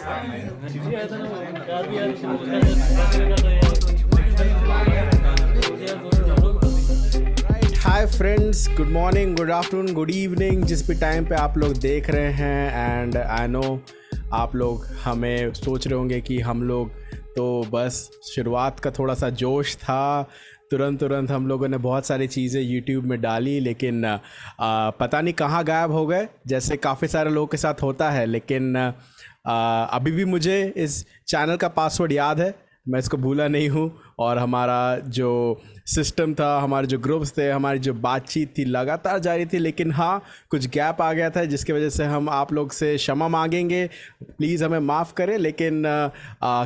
Hi friends, good morning, good afternoon, good evening, जिस भी time पे आप लोग देख रहे हैं। एंड आई नो आप लोग हमें सोच रहे होंगे कि हम लोग तो बस शुरुआत का थोड़ा सा जोश था, तुरंत हम लोगों ने बहुत सारी चीज़ें यूट्यूब में डाली, लेकिन पता नहीं कहाँ गायब हो गए, जैसे काफ़ी सारे लोगों के साथ होता है। लेकिन अभी भी मुझे इस चैनल का पासवर्ड याद है, मैं इसको भूला नहीं हूँ। और हमारा जो सिस्टम था, हमारे जो ग्रुप्स थे, हमारी जो बातचीत थी लगातार जारी थी। लेकिन हाँ, कुछ गैप आ गया था जिसकी वजह से हम आप लोग से क्षमा मांगेंगे, प्लीज़ हमें माफ़ करें। लेकिन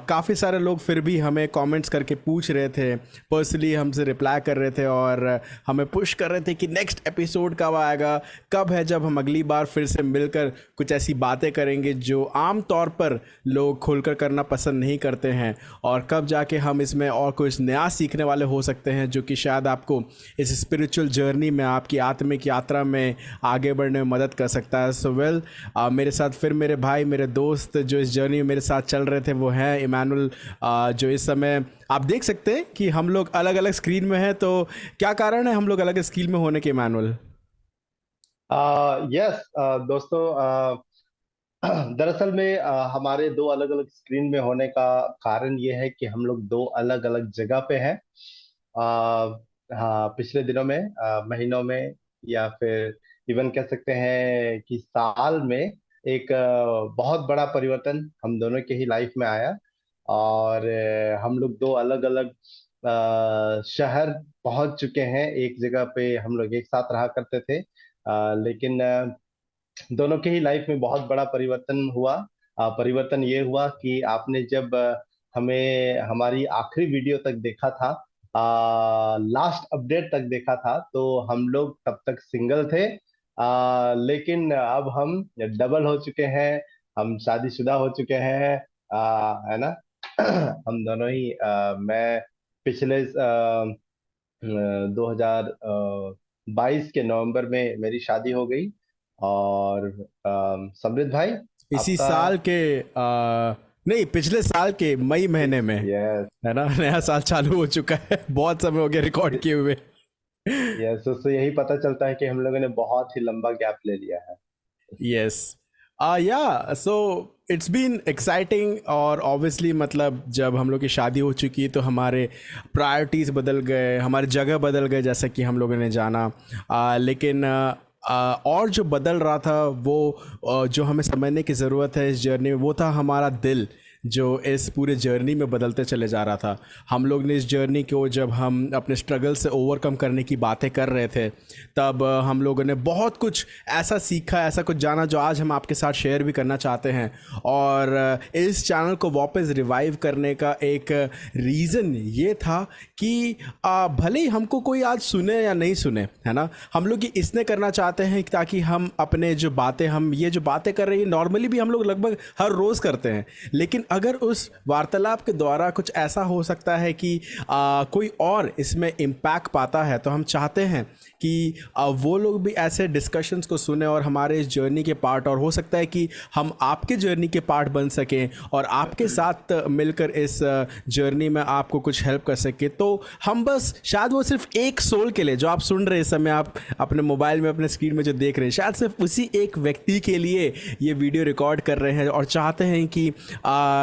काफ़ी सारे लोग फिर भी हमें कमेंट्स करके पूछ रहे थे, पर्सनली हमसे रिप्लाई कर रहे थे और हमें पुश कर रहे थे कि नेक्स्ट एपिसोड कब आएगा, कब है जब हम अगली बार फिर से मिलकर कुछ ऐसी बातें करेंगे जो आम तौर पर लोग खुलकर करना पसंद नहीं करते हैं, और कब जाके हम इसमें और कुछ नया सीखने वाले हो सकते हैं जो कि शायद आपको इस स्पिरिचुअल जर्नी में, आपकी आत्मिक यात्रा में आगे बढ़ने में मदद कर सकता है। सो वेल, मेरे साथ फिर मेरे भाई, मेरे दोस्त जो इस जर्नी में मेरे साथ चल रहे थे वो हैं इमैनुअल, जो इस समय आप देख सकते हैं कि हम लोग अलग अलग स्क्रीन में हैं। तो क्या कारण है हम लोग अलग स्क्रीन में होने के, इमैनुअल? यस दोस्तों, दरअसल में हमारे दो अलग अलग स्क्रीन में होने का कारण ये है कि हम लोग दो अलग अलग जगह पे हैं। हाँ, पिछले दिनों में, महीनों में, या फिर इवन कह सकते हैं कि साल में एक बहुत बड़ा परिवर्तन हम दोनों के ही लाइफ में आया। और हम लोग दो अलग अलग शहर पहुंच चुके हैं। एक जगह पे हम लोग एक साथ रहा करते थे, लेकिन दोनों के ही लाइफ में बहुत बड़ा परिवर्तन हुआ। परिवर्तन ये हुआ कि आपने जब हमें हमारी आखिरी वीडियो तक देखा था, लास्ट अपडेट तक देखा था, तो हम लोग तब तक सिंगल थे। लेकिन अब हम डबल हो चुके हैं, हम शादीशुदा हो चुके हैं, है ना। हम दोनों ही, मैं पिछले 2022 के नवंबर में मेरी शादी हो गई। और समृद्ध भाई, इसी आपका? साल के नहीं, पिछले साल के मई महीने में, यस, है ना। नया साल चालू हो चुका है, बहुत समय हो गया रिकॉर्ड किए हुए। यस, उससे यही पता चलता है कि हम लोगों ने बहुत ही लंबा गैप ले लिया है। यस, या सो इट्स बीन एक्साइटिंग। और ऑब्वियसली मतलब जब हम लोग की शादी हो चुकी तो हमारे प्रायोरिटीज़ बदल गए, हमारी जगह बदल गए, जैसा कि हम लोगों ने जाना। लेकिन और जो बदल रहा था वो जो हमें समझने की ज़रूरत है इस जर्नी में, वो था हमारा दिल, जो इस पूरे जर्नी में बदलते चले जा रहा था। हम लोग ने इस जर्नी को, जब हम अपने स्ट्रगल से ओवरकम करने की बातें कर रहे थे, तब हम लोगों ने बहुत कुछ ऐसा सीखा, ऐसा कुछ जाना जो आज हम आपके साथ शेयर भी करना चाहते हैं। और इस चैनल को वापस रिवाइव करने का एक रीज़न ये था कि भले ही हमको कोई आज सुने या नहीं सुने, है ना, हम लोग ये इसने करना चाहते हैं ताकि हम अपने जो बातें, हम ये जो बातें कर रहे हैं नॉर्मली भी हम लोग लगभग हर रोज़ करते हैं, लेकिन अगर उस वार्तालाप के द्वारा कुछ ऐसा हो सकता है कि कोई और इसमें इम्पैक्ट पाता है, तो हम चाहते हैं कि वो लोग भी ऐसे डिस्कशंस को सुने और हमारे इस जर्नी के पार्ट, और हो सकता है कि हम आपके जर्नी के पार्ट बन सकें और आपके साथ मिलकर इस जर्नी में आपको कुछ हेल्प कर सके। तो हम बस, शायद वो सिर्फ एक सोल के लिए, जो आप सुन रहे हैं इस समय, आप अपने मोबाइल में, अपने स्क्रीन में जो देख रहे हैं, शायद सिर्फ उसी एक व्यक्ति के लिए ये वीडियो रिकॉर्ड कर रहे हैं और चाहते हैं कि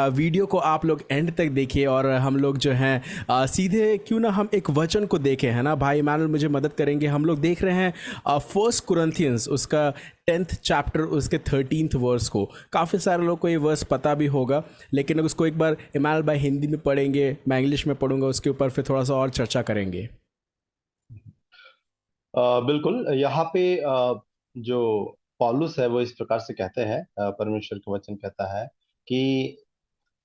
वीडियो को आप लोग एंड तक देखिए। और हम लोग जो हैं सीधे क्यों ना हम एक वचन को देखें, है ना। भाई इमैनुअल मुझे मदद करेंगे। हम लोग देख रहे हैं फर्स्ट कुरिन्थियंस, उसका 10th चैप्टर, उसके 13th वर्स को। काफ़ी सारे लोग को ये वर्स पता भी होगा, लेकिन उसको एक बार इमैनुअल भाई हिंदी में पढ़ेंगे, मैं इंग्लिश में पढ़ूंगा, उसके ऊपर फिर थोड़ा सा और चर्चा करेंगे। बिल्कुल। यहाँ पे जो पौलुस है वो इस प्रकार से कहते हैं, परमेश्वर का वचन कहता है कि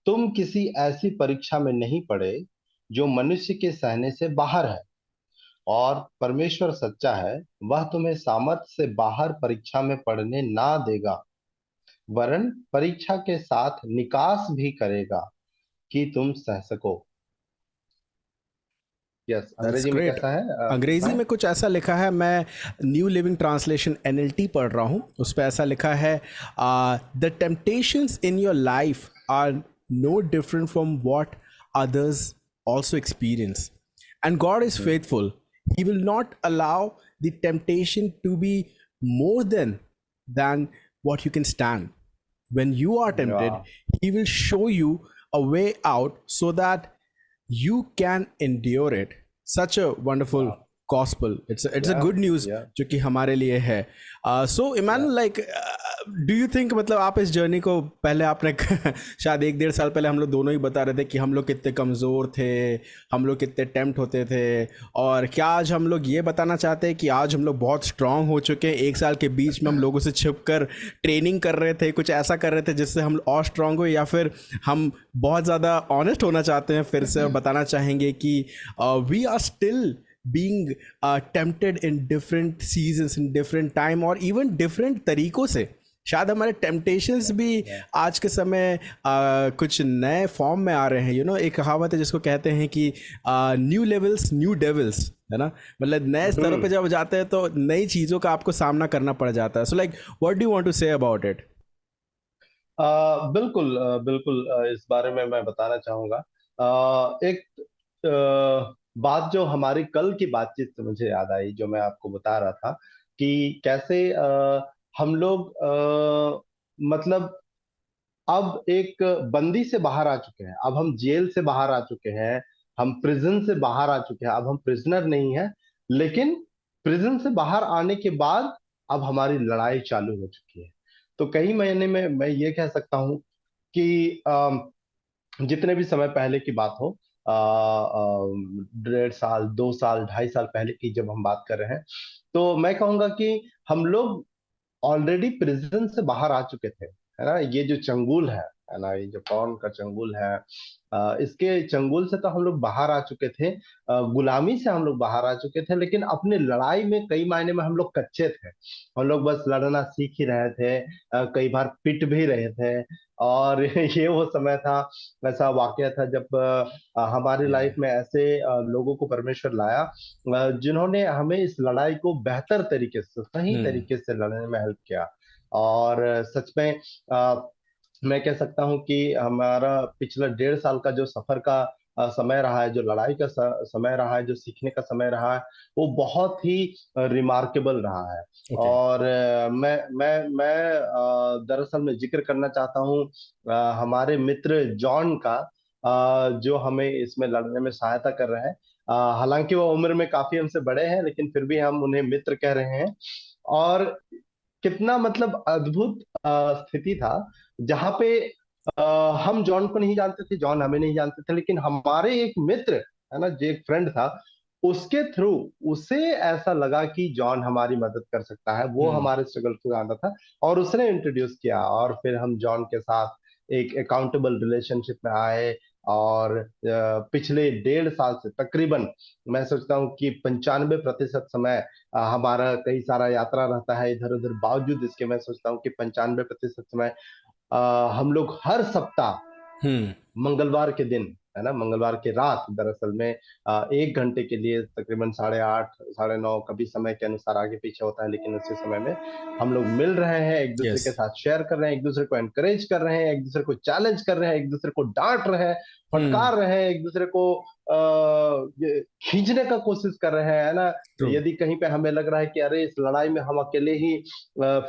तुम किसी ऐसी परीक्षा में नहीं पड़े जो मनुष्य के सहने से बाहर है, और परमेश्वर सच्चा है, वह तुम्हें सामर्थ्य से बाहर परीक्षा में पड़ने ना देगा, वरन परीक्षा के साथ निकास भी करेगा कि तुम सह सको। यस, दैट्स अंग्रेजी में ग्रेट। कैसा है अंग्रेजी भाई? में कुछ ऐसा लिखा है, मैं न्यू लिविंग ट्रांसलेशन NLT पढ़ रहा हूँ, उस पर ऐसा लिखा है, the temptations in your life are no different from what others also experience. And God is faithful. He will not allow the temptation to be more than what you can stand. When you are tempted, Wow. He will show you a way out so that you can endure it. Such a wonderful Wow. gospel. It's a Yeah. good news Yeah. जो कि हमारे लिए है. So Yeah. Emmanuel, like, do you think, मतलब आप इस journey को पहले आपने शायद 1-1.5 साल पहले हम लोग दोनों ही बता रहे थे कि हम लोग कितने कमज़ोर थे, हम लोग कितने टेम्प्ट होते थे, और क्या आज हम लोग ये बताना चाहते हैं कि आज हम लोग बहुत स्ट्रांग हो चुके हैं? 1 साल के बीच में हम लोगों से छिप कर ट्रेनिंग कर रहे थे, कुछ ऐसा कर रहे थे जिससे हम और स्ट्रांग हो, या फिर हम बहुत ज़्यादा ऑनेस्ट होना चाहते हैं फिर से और बताना चाहेंगे कि we are still being tempted in different seasons, in different time, और even different तरीकों से? शायद हमारे टेम्पटेशंस भी आज के समय कुछ नए फॉर्म में आ रहे हैं. एक कहावत है जिसको कहते हैं कि न्यू लेवल्स न्यू डेविल्स, है ना? मतलब नए स्तरों पे जब जाते हैं तो नई चीज़ों का आपको सामना करना पड़ जाता है. So like, what do you want to say about it? बिल्कुल, बिल्कुल, इस बारे में मैं बताना चाहूंगा. एक बात जो हमारी कल की बातचीत से मुझे याद आई, जो मैं आपको बता रहा था कि कैसे हम लोग मतलब अब एक बंदी से बाहर आ चुके हैं. अब हम जेल से बाहर आ चुके हैं, हम प्रिजन से बाहर आ चुके हैं. अब हम प्रिजनर नहीं हैं, लेकिन प्रिजन से बाहर आने के बाद अब हमारी लड़ाई चालू हो चुकी है. तो कई महीने में मैं ये कह सकता हूँ कि जितने भी समय पहले की बात हो, 1.5 साल, 2 साल, 2.5 साल पहले की जब हम बात कर रहे हैं, तो मैं कहूंगा कि हम लोग ऑलरेडी प्रिजन से बाहर आ चुके थे, है ना? ये जो चंगुल है ना, ये जो कौन का चंगुल है, इसके चंगुल से तो हम लोग बाहर आ चुके थे, गुलामी से हम लोग बाहर आ चुके थे, लेकिन अपने लड़ाई में कई मायने में हम लोग कच्चे थे. हम लोग बस लड़ना सीख ही रहे थे, कई बार पिट भी रहे थे. और ये वो समय था, ऐसा वाकया था जब हमारी लाइफ में ऐसे लोगों को परमेश्वर लाया, जिन्होंने हमें इस लड़ाई को बेहतर तरीके से, सही तरीके से लड़ने में हेल्प किया. और सच में मैं कह सकता हूं कि हमारा पिछला 1.5 साल का जो सफर का समय रहा है, जो लड़ाई का समय रहा है, जो सीखने का समय रहा है, वो बहुत ही रिमार्केबल रहा है. ओके. और मैं दरअसल मैं जिक्र करना चाहता हूँ हमारे मित्र जॉन का, जो हमें इसमें लड़ने में सहायता कर रहे हैं. हालांकि वो उम्र में काफी हमसे बड़े हैं, लेकिन फिर भी हम उन्हें मित्र कह रहे हैं. और कितना मतलब अद्भुत स्थिति था, जहां पे हम जॉन को नहीं जानते थे, जॉन हमें नहीं जानते थे, लेकिन हमारे एक मित्र, है ना, जो एक फ्रेंड था, उसके थ्रू उसे ऐसा लगा कि जॉन हमारी मदद कर सकता है. वो हमारे स्ट्रगल को जानता था और उसने इंट्रोड्यूस किया, और फिर हम जॉन के साथ एक अकाउंटेबल रिलेशनशिप में आए. और पिछले 1.5 साल से तकरीबन मैं सोचता हूँ कि 95% समय हमारा कई सारा यात्रा रहता है इधर उधर. बावजूद इसके मैं सोचता हूँ कि 95% समय हम लोग हर सप्ताह मंगलवार के दिन, है ना, मंगलवार की रात दरअसल में 1 घंटे के लिए तकरीबन 8:30, 9:30, कभी समय के अनुसार आगे पीछे होता है, लेकिन उसी समय में हम लोग मिल रहे हैं, एक दूसरे यस. के साथ शेयर कर रहे हैं, एक दूसरे को एनकरेज कर रहे हैं, एक दूसरे को चैलेंज कर रहे हैं, एक दूसरे को डांट रहे हैं, फटकार रहे हैं, एक दूसरे को खींचने का कोशिश कर रहे हैं, है ना? ट्रू. यदि कहीं पे हमें लग रहा है कि अरे इस लड़ाई में हम अकेले ही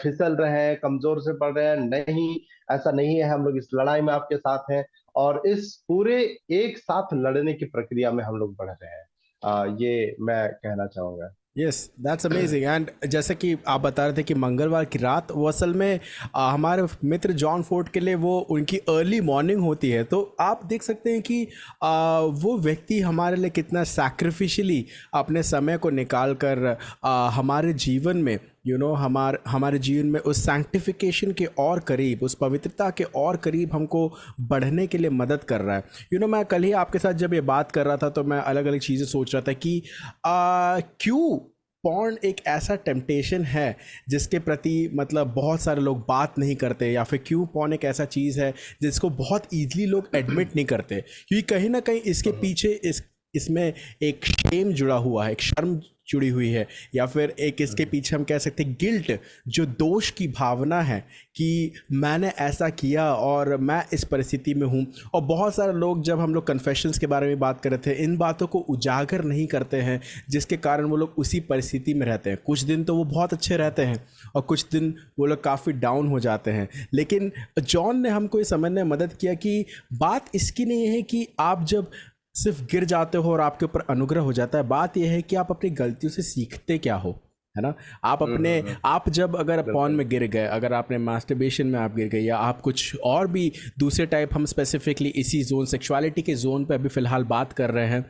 फिसल रहे हैं, कमजोर से पड़ रहे हैं, नहीं, ऐसा नहीं है. हम लोग इस लड़ाई में आपके साथ हैं, और इस पूरे एक साथ लड़ने की प्रक्रिया में हम लोग बढ़ रहे हैं. ये मैं कहना चाहूंगा. Yes, that's amazing. एंड जैसे कि आप बता रहे थे कि मंगलवार की रात वो असल में हमारे मित्र जॉन फोर्ड के लिए वो उनकी अर्ली मॉर्निंग होती है. तो आप देख सकते हैं कि वो व्यक्ति हमारे लिए कितना सैक्रिफिशियली अपने समय को निकाल कर हमारे जीवन में हमारे जीवन में उस सैंक्टिफिकेशन के और करीब, उस पवित्रता के और करीब हमको बढ़ने के लिए मदद कर रहा है. मैं कल ही आपके साथ जब ये बात कर रहा था तो मैं अलग अलग चीज़ें सोच रहा था कि क्यों पॉर्न एक ऐसा टेम्पटेशन है जिसके प्रति मतलब बहुत सारे लोग बात नहीं करते, या फिर क्यों पॉर्न एक ऐसा चीज़ है जिसको बहुत ईजिली लोग एडमिट नहीं करते, क्योंकि कहीं ना कहीं इसके पीछे इसमें एक शेम जुड़ा हुआ है, एक शर्म जुड़ी हुई है, या फिर एक इसके पीछे हम कह सकते हैं गिल्ट, जो दोष की भावना है कि मैंने ऐसा किया और मैं इस परिस्थिति में हूँ। और बहुत सारे लोग, जब हम लोग कन्फेशंस के बारे में बात कर रहे थे, इन बातों को उजागर नहीं करते हैं, जिसके कारण वो लोग उसी परिस्थिति में रहते हैं। कुछ दिन तो वो बहुत अच्छे रहते हैं और कुछ दिन वो लोग काफ़ी डाउन हो जाते हैं। लेकिन जॉन ने हमको ये समझने में मदद किया कि बात इसकी नहीं है कि आप जब सिर्फ गिर जाते हो और आपके ऊपर अनुग्रह हो जाता है, बात यह है कि आप अपनी गलतियों से सीखते क्या हो, है ना। आप अपने आप जब अगर पॉन में गिर गए, अगर आपने मास्टरबेशन में आप गिर गए, या आप कुछ और भी दूसरे टाइप, हम स्पेसिफिकली इसी जोन, सेक्सुअलिटी के जोन पे अभी फ़िलहाल बात कर रहे हैं,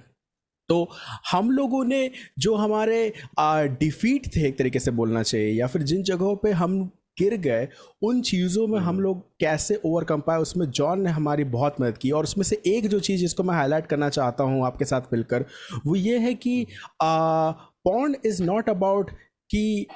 तो हम लोगों ने जो हमारे डिफीट थे, एक तरीके से बोलना चाहिए, या फिर जिन जगहों पे हम गिर गए, उन चीज़ों में हम लोग कैसे ओवरकम पाए, उसमें जॉन ने हमारी बहुत मदद की। और उसमें से एक जो चीज़ जिसको मैं हाईलाइट करना चाहता हूँ आपके साथ मिलकर, वो ये है कि पॉर्न इज़ नॉट अबाउट कि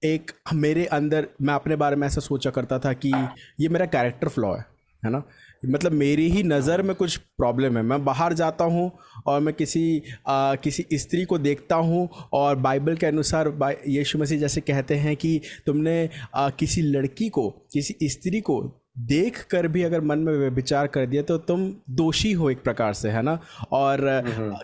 एक मेरे अंदर, मैं अपने बारे में ऐसा सोचा करता था कि ये मेरा कैरेक्टर फ्लॉ है ना, मतलब मेरी ही नज़र में कुछ प्रॉब्लम है। मैं बाहर जाता हूँ और मैं किसी स्त्री को देखता हूँ, और बाइबल के अनुसार यीशु मसीह जैसे कहते हैं कि तुमने किसी लड़की को, किसी स्त्री को देख कर भी अगर मन में व्यभिचार कर दिया तो तुम दोषी हो एक प्रकार से, है ना। और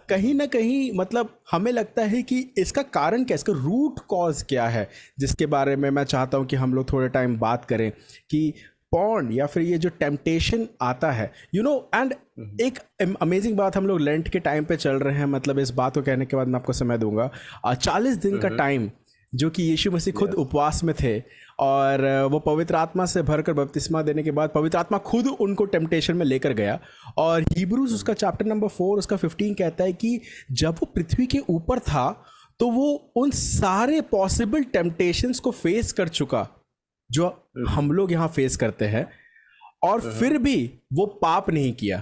कहीं ना कहीं मतलब हमें लगता है कि इसका कारण क्या, इसका रूट कॉज क्या है, जिसके बारे में मैं चाहता हूँ कि हम लोग थोड़े टाइम बात करें कि पॉर्न या फिर ये जो टेम्पटेशन आता है, एंड एक अमेजिंग बात, हम लोग लेंट के टाइम पे चल रहे हैं, मतलब इस बात को कहने के बाद मैं आपको समय दूंगा, 40 दिन का टाइम जो कि यीशु मसीह खुद उपवास में थे, और वो पवित्र आत्मा से भरकर बपतिस्मा देने के बाद पवित्र आत्मा खुद उनको टेम्पटेशन में लेकर गया। और हिब्रूज उसका चैप्टर नंबर 4 उसका 15 कहता है कि जब वो पृथ्वी के ऊपर था तो वो उन सारे पॉसिबल टेम्पटेशंस को फेस कर चुका जो हम लोग यहाँ फेस करते हैं, और फिर भी वो पाप नहीं किया।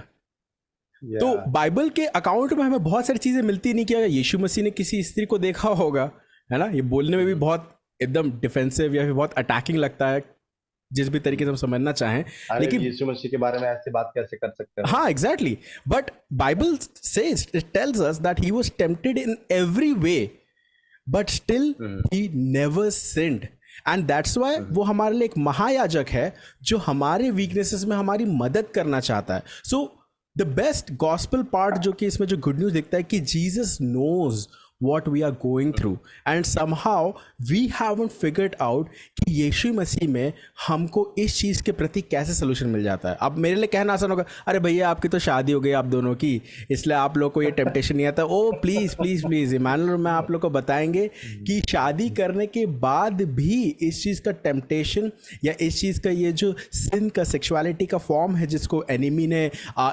तो बाइबल के अकाउंट में हमें बहुत सारी चीजें मिलती नहीं कि यीशु मसीह ने किसी स्त्री को देखा होगा, है ना। ये बोलने में भी बहुत एकदम डिफेंसिव या फिर बहुत अटैकिंग लगता है, जिस भी तरीके से हम समझना चाहें, लेकिन यीशु मसीह के बारे में ऐसी बात कैसे कर सकते हो। हाँ, exactly, but Bible says, it tells us that he was tempted in every way but still he never sinned, and that's why वो हमारे लिए एक महायाजक है जो हमारे वीकनेसेस में हमारी मदद करना चाहता है। So the best gospel part जो कि इसमें जो गुड न्यूज़ दिखता है कि Jesus knows what we are going through, and somehow we haven't figured out कि यीशु मसीह में हमको इस चीज़ के प्रति कैसे सोल्यूशन मिल जाता है। अब मेरे लिए कहना आसान होगा, अरे भैया आपकी तो शादी हो गई आप दोनों की, इसलिए आप लोग को ये टेम्पटेशन नहीं आता। Oh please please please Emmanuel, मैं आप लोग को बताएंगे कि शादी करने के बाद भी इस चीज़ का टेम्पटेशन या इस चीज़ का ये जो सिन का, सेक्सुअलिटी का फॉर्म है जिसको एनिमी ने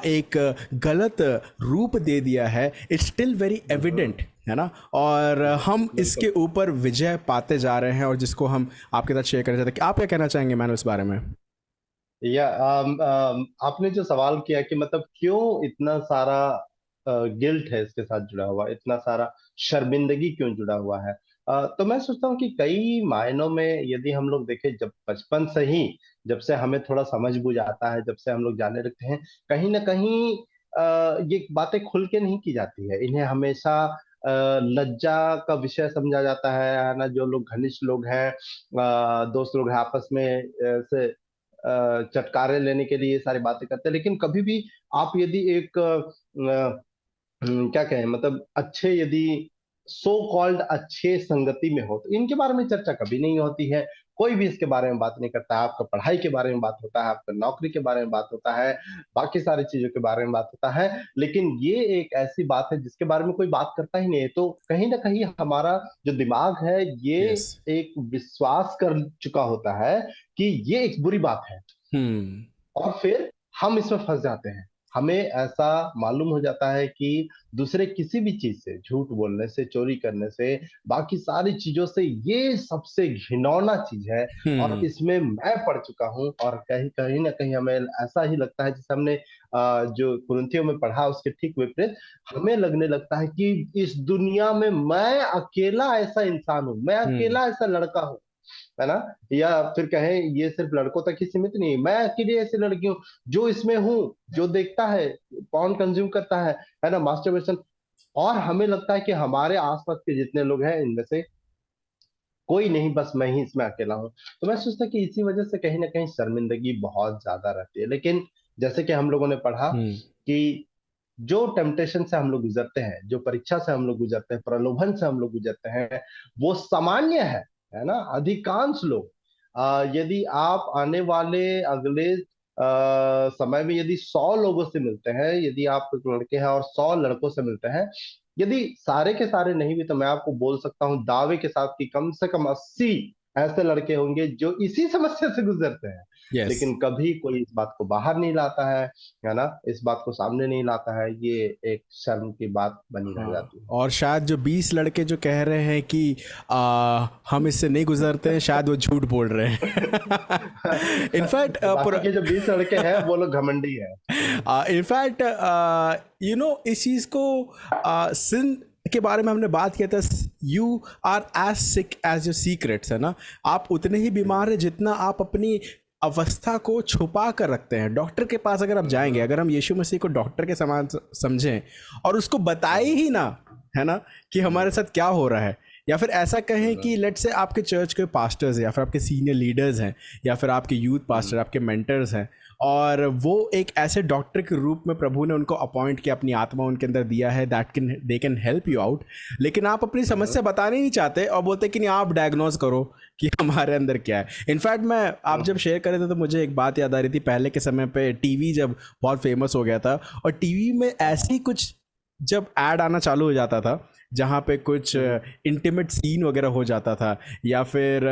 एक गलत रूप दे दिया है, इट्स स्टिल वेरी एविडेंट, है ना। और हम इसके ऊपर विजय पाते जा रहे हैं, और जिसको हम आपके साथ शेयर करना चाहते हैं। कि आप क्या कहना चाहेंगे मैन इस बारे में? या आपने जो सवाल किया कि मतलब क्यों इतना सारा गिल्ट है इसके साथ जुड़ा हुआ, इतना सारा शर्मिंदगी क्यों जुड़ा हुआ है, तो मैं सोचता हूँ कि कई मायनों में यदि हम लोग देखें, जब बचपन से ही, जब से हमें थोड़ा समझ बूझ आता है, जब से हम लोग जाने लगते हैं, कहीं ना कहीं ये बातें खुल के नहीं की जाती है। इन्हें हमेशा लज्जा का विषय समझा जाता है ना। जो लोग घनिष्ठ लोग हैं, दोस्त लोग हैं, आपस में से चटकारे लेने के लिए ये सारी बातें करते हैं। लेकिन कभी भी आप यदि एक क्या कहें, मतलब अच्छे, यदि सो कॉल्ड अच्छे संगति में हो, तो इनके बारे में चर्चा कभी नहीं होती है। कोई भी इसके बारे में बात नहीं करता है। आपका पढ़ाई के बारे में बात होता है, आपका नौकरी के बारे में बात होता है, बाकी सारी चीजों के बारे में बात होता है, लेकिन ये एक ऐसी बात है जिसके बारे में कोई बात करता ही नहीं है। तो कहीं ना कहीं हमारा जो दिमाग है ये यस। एक विश्वास कर चुका होता है कि ये एक बुरी बात है, और फिर हम इसमें फंस जाते हैं। हमें ऐसा मालूम हो जाता है कि दूसरे किसी भी चीज से, झूठ बोलने से, चोरी करने से, बाकी सारी चीजों से ये सबसे घिनौना चीज है, और इसमें मैं पढ़ चुका हूँ। और कहीं कहीं ना कहीं हमें ऐसा ही लगता है, जैसे हमने जो कुरिन्थियों में पढ़ा उसके ठीक विपरीत, हमें लगने लगता है कि इस दुनिया में मैं अकेला ऐसा इंसान हूँ, मैं अकेला ऐसा लड़का हूँ, है ना। या फिर कहें, ये सिर्फ लड़कों तक ही सीमित नहीं, मैं अकेली ऐसी लड़की हूँ जो इसमें हूँ, जो देखता है, पॉर्न कंज्यूम करता है ना, मास्टरबेशन। और हमें लगता है कि हमारे आसपास के जितने लोग हैं इनमें से कोई नहीं, बस मैं ही इसमें अकेला हूँ। तो मैं सोचता कि इसी वजह से कहीं ना कहीं शर्मिंदगी बहुत ज्यादा रहती है। लेकिन जैसे कि हम लोगों ने पढ़ा हम्म। कि जो टेम्पटेशन से हम लोग गुजरते हैं, जो परीक्षा से हम लोग गुजरते हैं, प्रलोभन से हम लोग गुजरते हैं, वो सामान्य है ना। अधिकांश लोग यदि आप आने वाले अगले समय में यदि 100 लोगों से मिलते हैं, यदि आप एक लड़के हैं और 100 लड़कों से मिलते हैं, यदि सारे के सारे नहीं भी तो मैं आपको बोल सकता हूँ दावे के साथ कि कम से कम 80 ऐसे लड़के होंगे जो इसी समस्या से गुजरते हैं। यस। लेकिन कभी कोई इस बात को बाहर नहीं लाता है ना, इस बात को सामने नहीं लाता है। ये एक शर्म की बात बनी रह हाँ, जाती है। और शायद जो 20 लड़के जो कह रहे हैं कि हम इससे नहीं गुजरते हैं, शायद वो झूठ बोल रहे हैं। इनफैक्ट बाकी के जो 20 लड़के हैं वो लोग घमंडी है। इनफैक्ट इस चीज़ को सिन के बारे में हमने बात किया था। You are as sick as your secrets, है ना। आप उतने ही बीमार हैं जितना आप अपनी अवस्था को छुपा कर रखते हैं। डॉक्टर के पास अगर आप जाएंगे, अगर हम यीशु मसीह को डॉक्टर के समान समझें और उसको बताए ही ना, है ना, कि हमारे साथ क्या हो रहा है, या फिर ऐसा कहें कि लेट से आपके चर्च के पास्टर्स या फिर आपके सीनियर लीडर्स हैं या फिर आपके यूथ पास्टर, आपके मेंटर्स हैं, और वो एक ऐसे डॉक्टर के रूप में प्रभु ने उनको अपॉइंट किया, अपनी आत्मा उनके अंदर दिया है, they can help you out. लेकिन आप अपनी समस्या बताने नहीं चाहते और बोलते कि नहीं, आप डायग्नोज करो कि हमारे अंदर क्या है। इनफैक्ट मैं, आप जब शेयर कर रहे थे तो मुझे एक बात याद आ रही थी। पहले के समय पे टीवी जब बहुत फेमस हो गया था, और टीवी में ऐसी कुछ जब ऐड आना चालू हो जाता था जहाँ पे कुछ इंटीमेट सीन वगैरह हो जाता था, या फिर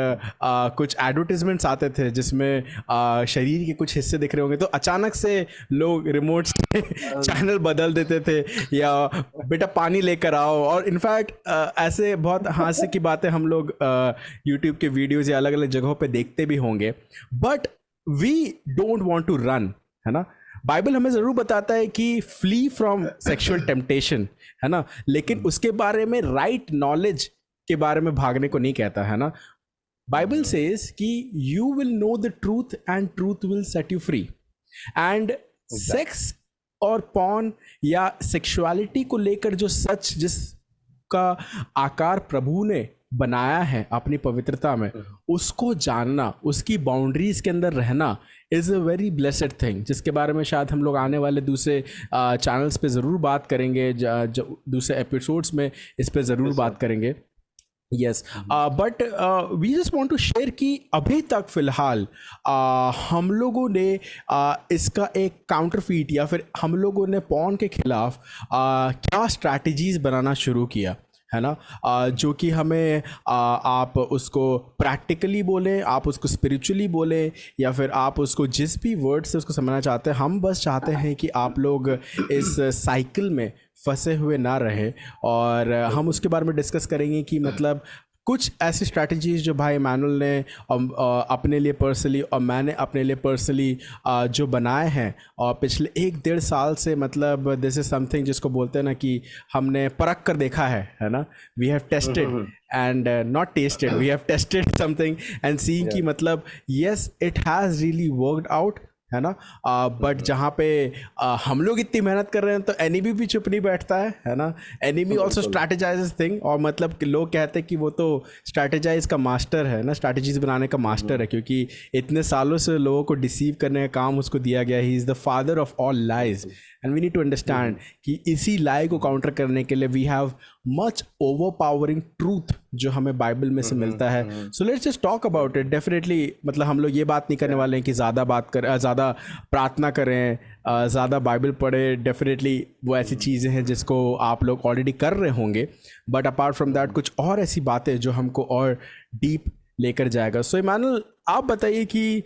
कुछ एडवर्टीजमेंट्स आते थे जिसमें शरीर के कुछ हिस्से दिख रहे होंगे, तो अचानक से लोग रिमोट से चैनल बदल देते थे, या बेटा पानी लेकर आओ। और इनफैक्ट ऐसे बहुत हास्य की बातें हम लोग यूट्यूब के वीडियोज़ या अलग अलग जगहों पे देखते भी होंगे। But we don't want to run, है ना। बाइबल हमें ज़रूर बताता है कि फ्ली फ्रॉम सेक्सुअल टेम्पटेशन, है ना, लेकिन उसके बारे में राइट नॉलेज के बारे में भागने को नहीं कहता, है ना। बाइबल सेज कि you will know the truth and truth will set you free. And sex और पॉर्न या सेक्सुअलिटी को लेकर जो सच, जिसका आकार प्रभु ने बनाया है अपनी पवित्रता में, उसको जानना, उसकी बाउंड्रीज के अंदर रहना is a very blessed thing, जिसके बारे में शायद हम लोग आने वाले दूसरे चैनल्स पे ज़रूर बात करेंगे, दूसरे एपिसोड्स में इस पे ज़रूर बात करेंगे। Yes, but we just want to share कि अभी तक फ़िलहाल हम लोगों ने इसका एक काउंटरफीट, या फिर हम लोगों ने पॉर्न के खिलाफ क्या स्ट्रैटेजीज़ बनाना शुरू किया, है ना। जो कि हमें आप उसको प्रैक्टिकली बोलें, आप उसको स्पिरिचुअली बोलें, या फिर आप उसको जिस भी वर्ड से उसको समझना चाहते हैं, हम बस चाहते हैं कि आप लोग इस साइकिल में फंसे हुए ना रहे। और हम उसके बारे में डिस्कस करेंगे कि मतलब कुछ ऐसी स्ट्रैटेजीज जो भाई इमानुअल ने अपने लिए पर्सनली और मैंने अपने लिए पर्सनली जो बनाए हैं, और पिछले 1-1.5 साल से, मतलब दिस इज़ समथिंग जिसको बोलते हैं ना कि हमने परख कर देखा है ना। We have tested and not tested, we have tested something and seeing कि मतलब yes it has really worked out, है ना। बट जहाँ पे हम लोग इतनी मेहनत कर रहे हैं तो एनिमी भी चुप नहीं बैठता है ना। एनिमी ऑल्सो स्ट्रैटेजाइज थिंग, और मतलब लोग कहते हैं कि वो तो स्ट्रैटेजाइज का मास्टर है ना, स्ट्रैटेजीज बनाने का मास्टर है, क्योंकि इतने सालों से लोगों को डिसीव करने का काम उसको दिया गया। He is the father of all lies, and we need to understand कि इसी लाई को काउंटर करने के लिए we have much overpowering truth जो हमें बाइबल में से मिलता है। So let's just talk about it. Definitely मतलब हम लोग ये बात नहीं करने वाले हैं कि ज़्यादा बात करें, ज़्यादा प्रार्थना करें, ज़्यादा बाइबल पढ़े। डेफिनेटली वो ऐसी चीज़ें हैं जिसको आप लोग ऑलरेडी कर रहे होंगे, बट अपार्ट फ्रॉम दैट कुछ और ऐसी बातें जो हमको और डीप लेकर जाएगा। सो इमानुअल, आप बताइए कि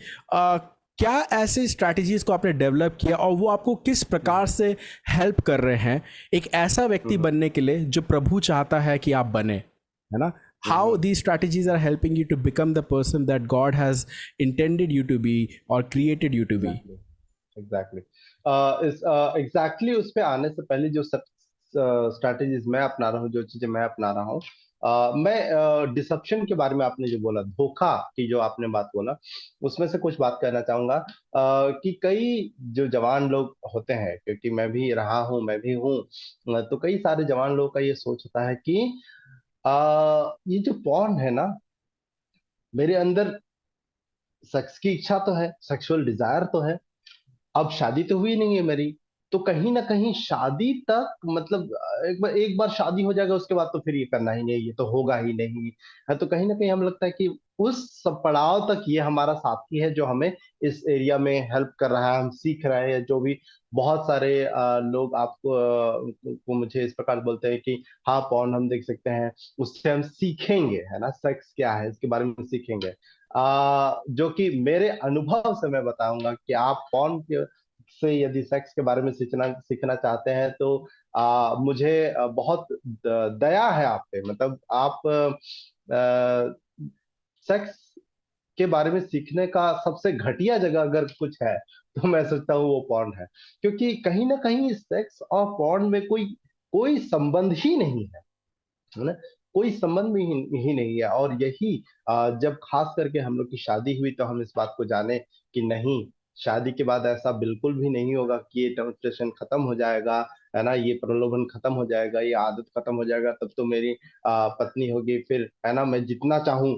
क्या ऐसे स्ट्रैटेजीज को आपने डेवलप किया और वो आपको किस प्रकार से हेल्प कर रहे हैं एक ऐसा व्यक्ति बनने के लिए जो प्रभु चाहता है कि आप बने, है ना। How these strategies are helping you to become the person that God has intended you to be or created you to be? Exactly exactly उस पे आने से पहले जो सब स्ट्रैटेजीज मैं अपना रहा हूँ, जो चीजें मैं अपना रहा हूँ, मैं डिसेप्शन के बारे में आपने जो बोला, धोखा की जो आपने बात बोला, उसमें से कुछ बात कहना चाहूंगा। कि कई जो जवान लोग होते हैं, क्योंकि मैं भी रहा हूँ, मैं भी हूँ, तो कई सारे जवान लोगों का ये सोच होता है कि ये जो पॉर्न है ना, मेरे अंदर सेक्स की इच्छा तो है, सेक्सुअल डिजायर तो है, अब शादी तो हुई नहीं है मेरी, तो कहीं ना कहीं शादी तक मतलब एक बार शादी हो जाएगा उसके बाद तो फिर ये करना ही नहीं, ये तो होगा ही नहीं है। तो कहीं ना कहीं हमें लगता है कि उस सब पड़ाव तक ये हमारा साथी है जो हमें इस एरिया में हेल्प कर रहा है, हम सीख रहे हैं जो भी। बहुत सारे लोग आपको को मुझे इस प्रकार बोलते हैं कि हाँ पॉर्न हम देख सकते हैं, उससे हम सीखेंगे, है ना, सेक्स क्या है इसके बारे में सीखेंगे। जो कि मेरे अनुभव से मैं बताऊंगा कि आप पॉर्न से यदि सेक्स के बारे में सीखना सीखना चाहते हैं तो मुझे बहुत दया है आप पे, मतलब आप सेक्स के बारे में सीखने का सबसे घटिया जगह अगर कुछ है तो मैं सोचता हूँ वो पॉर्न है। क्योंकि कहीं ना कहीं सेक्स और पॉर्न में कोई कोई संबंध ही नहीं है ना, कोई संबंध ही नहीं है। और यही जब खास करके हम लोग की शादी हुई तो हम इस बात को जाने कि नहीं, शादी के बाद ऐसा बिल्कुल भी नहीं होगा कि ये टेम्पटेशन खत्म हो जाएगा, है ना, ये प्रलोभन खत्म हो जाएगा, ये आदत खत्म हो जाएगा, तब तो मेरी पत्नी होगी, फिर है ना मैं जितना चाहूं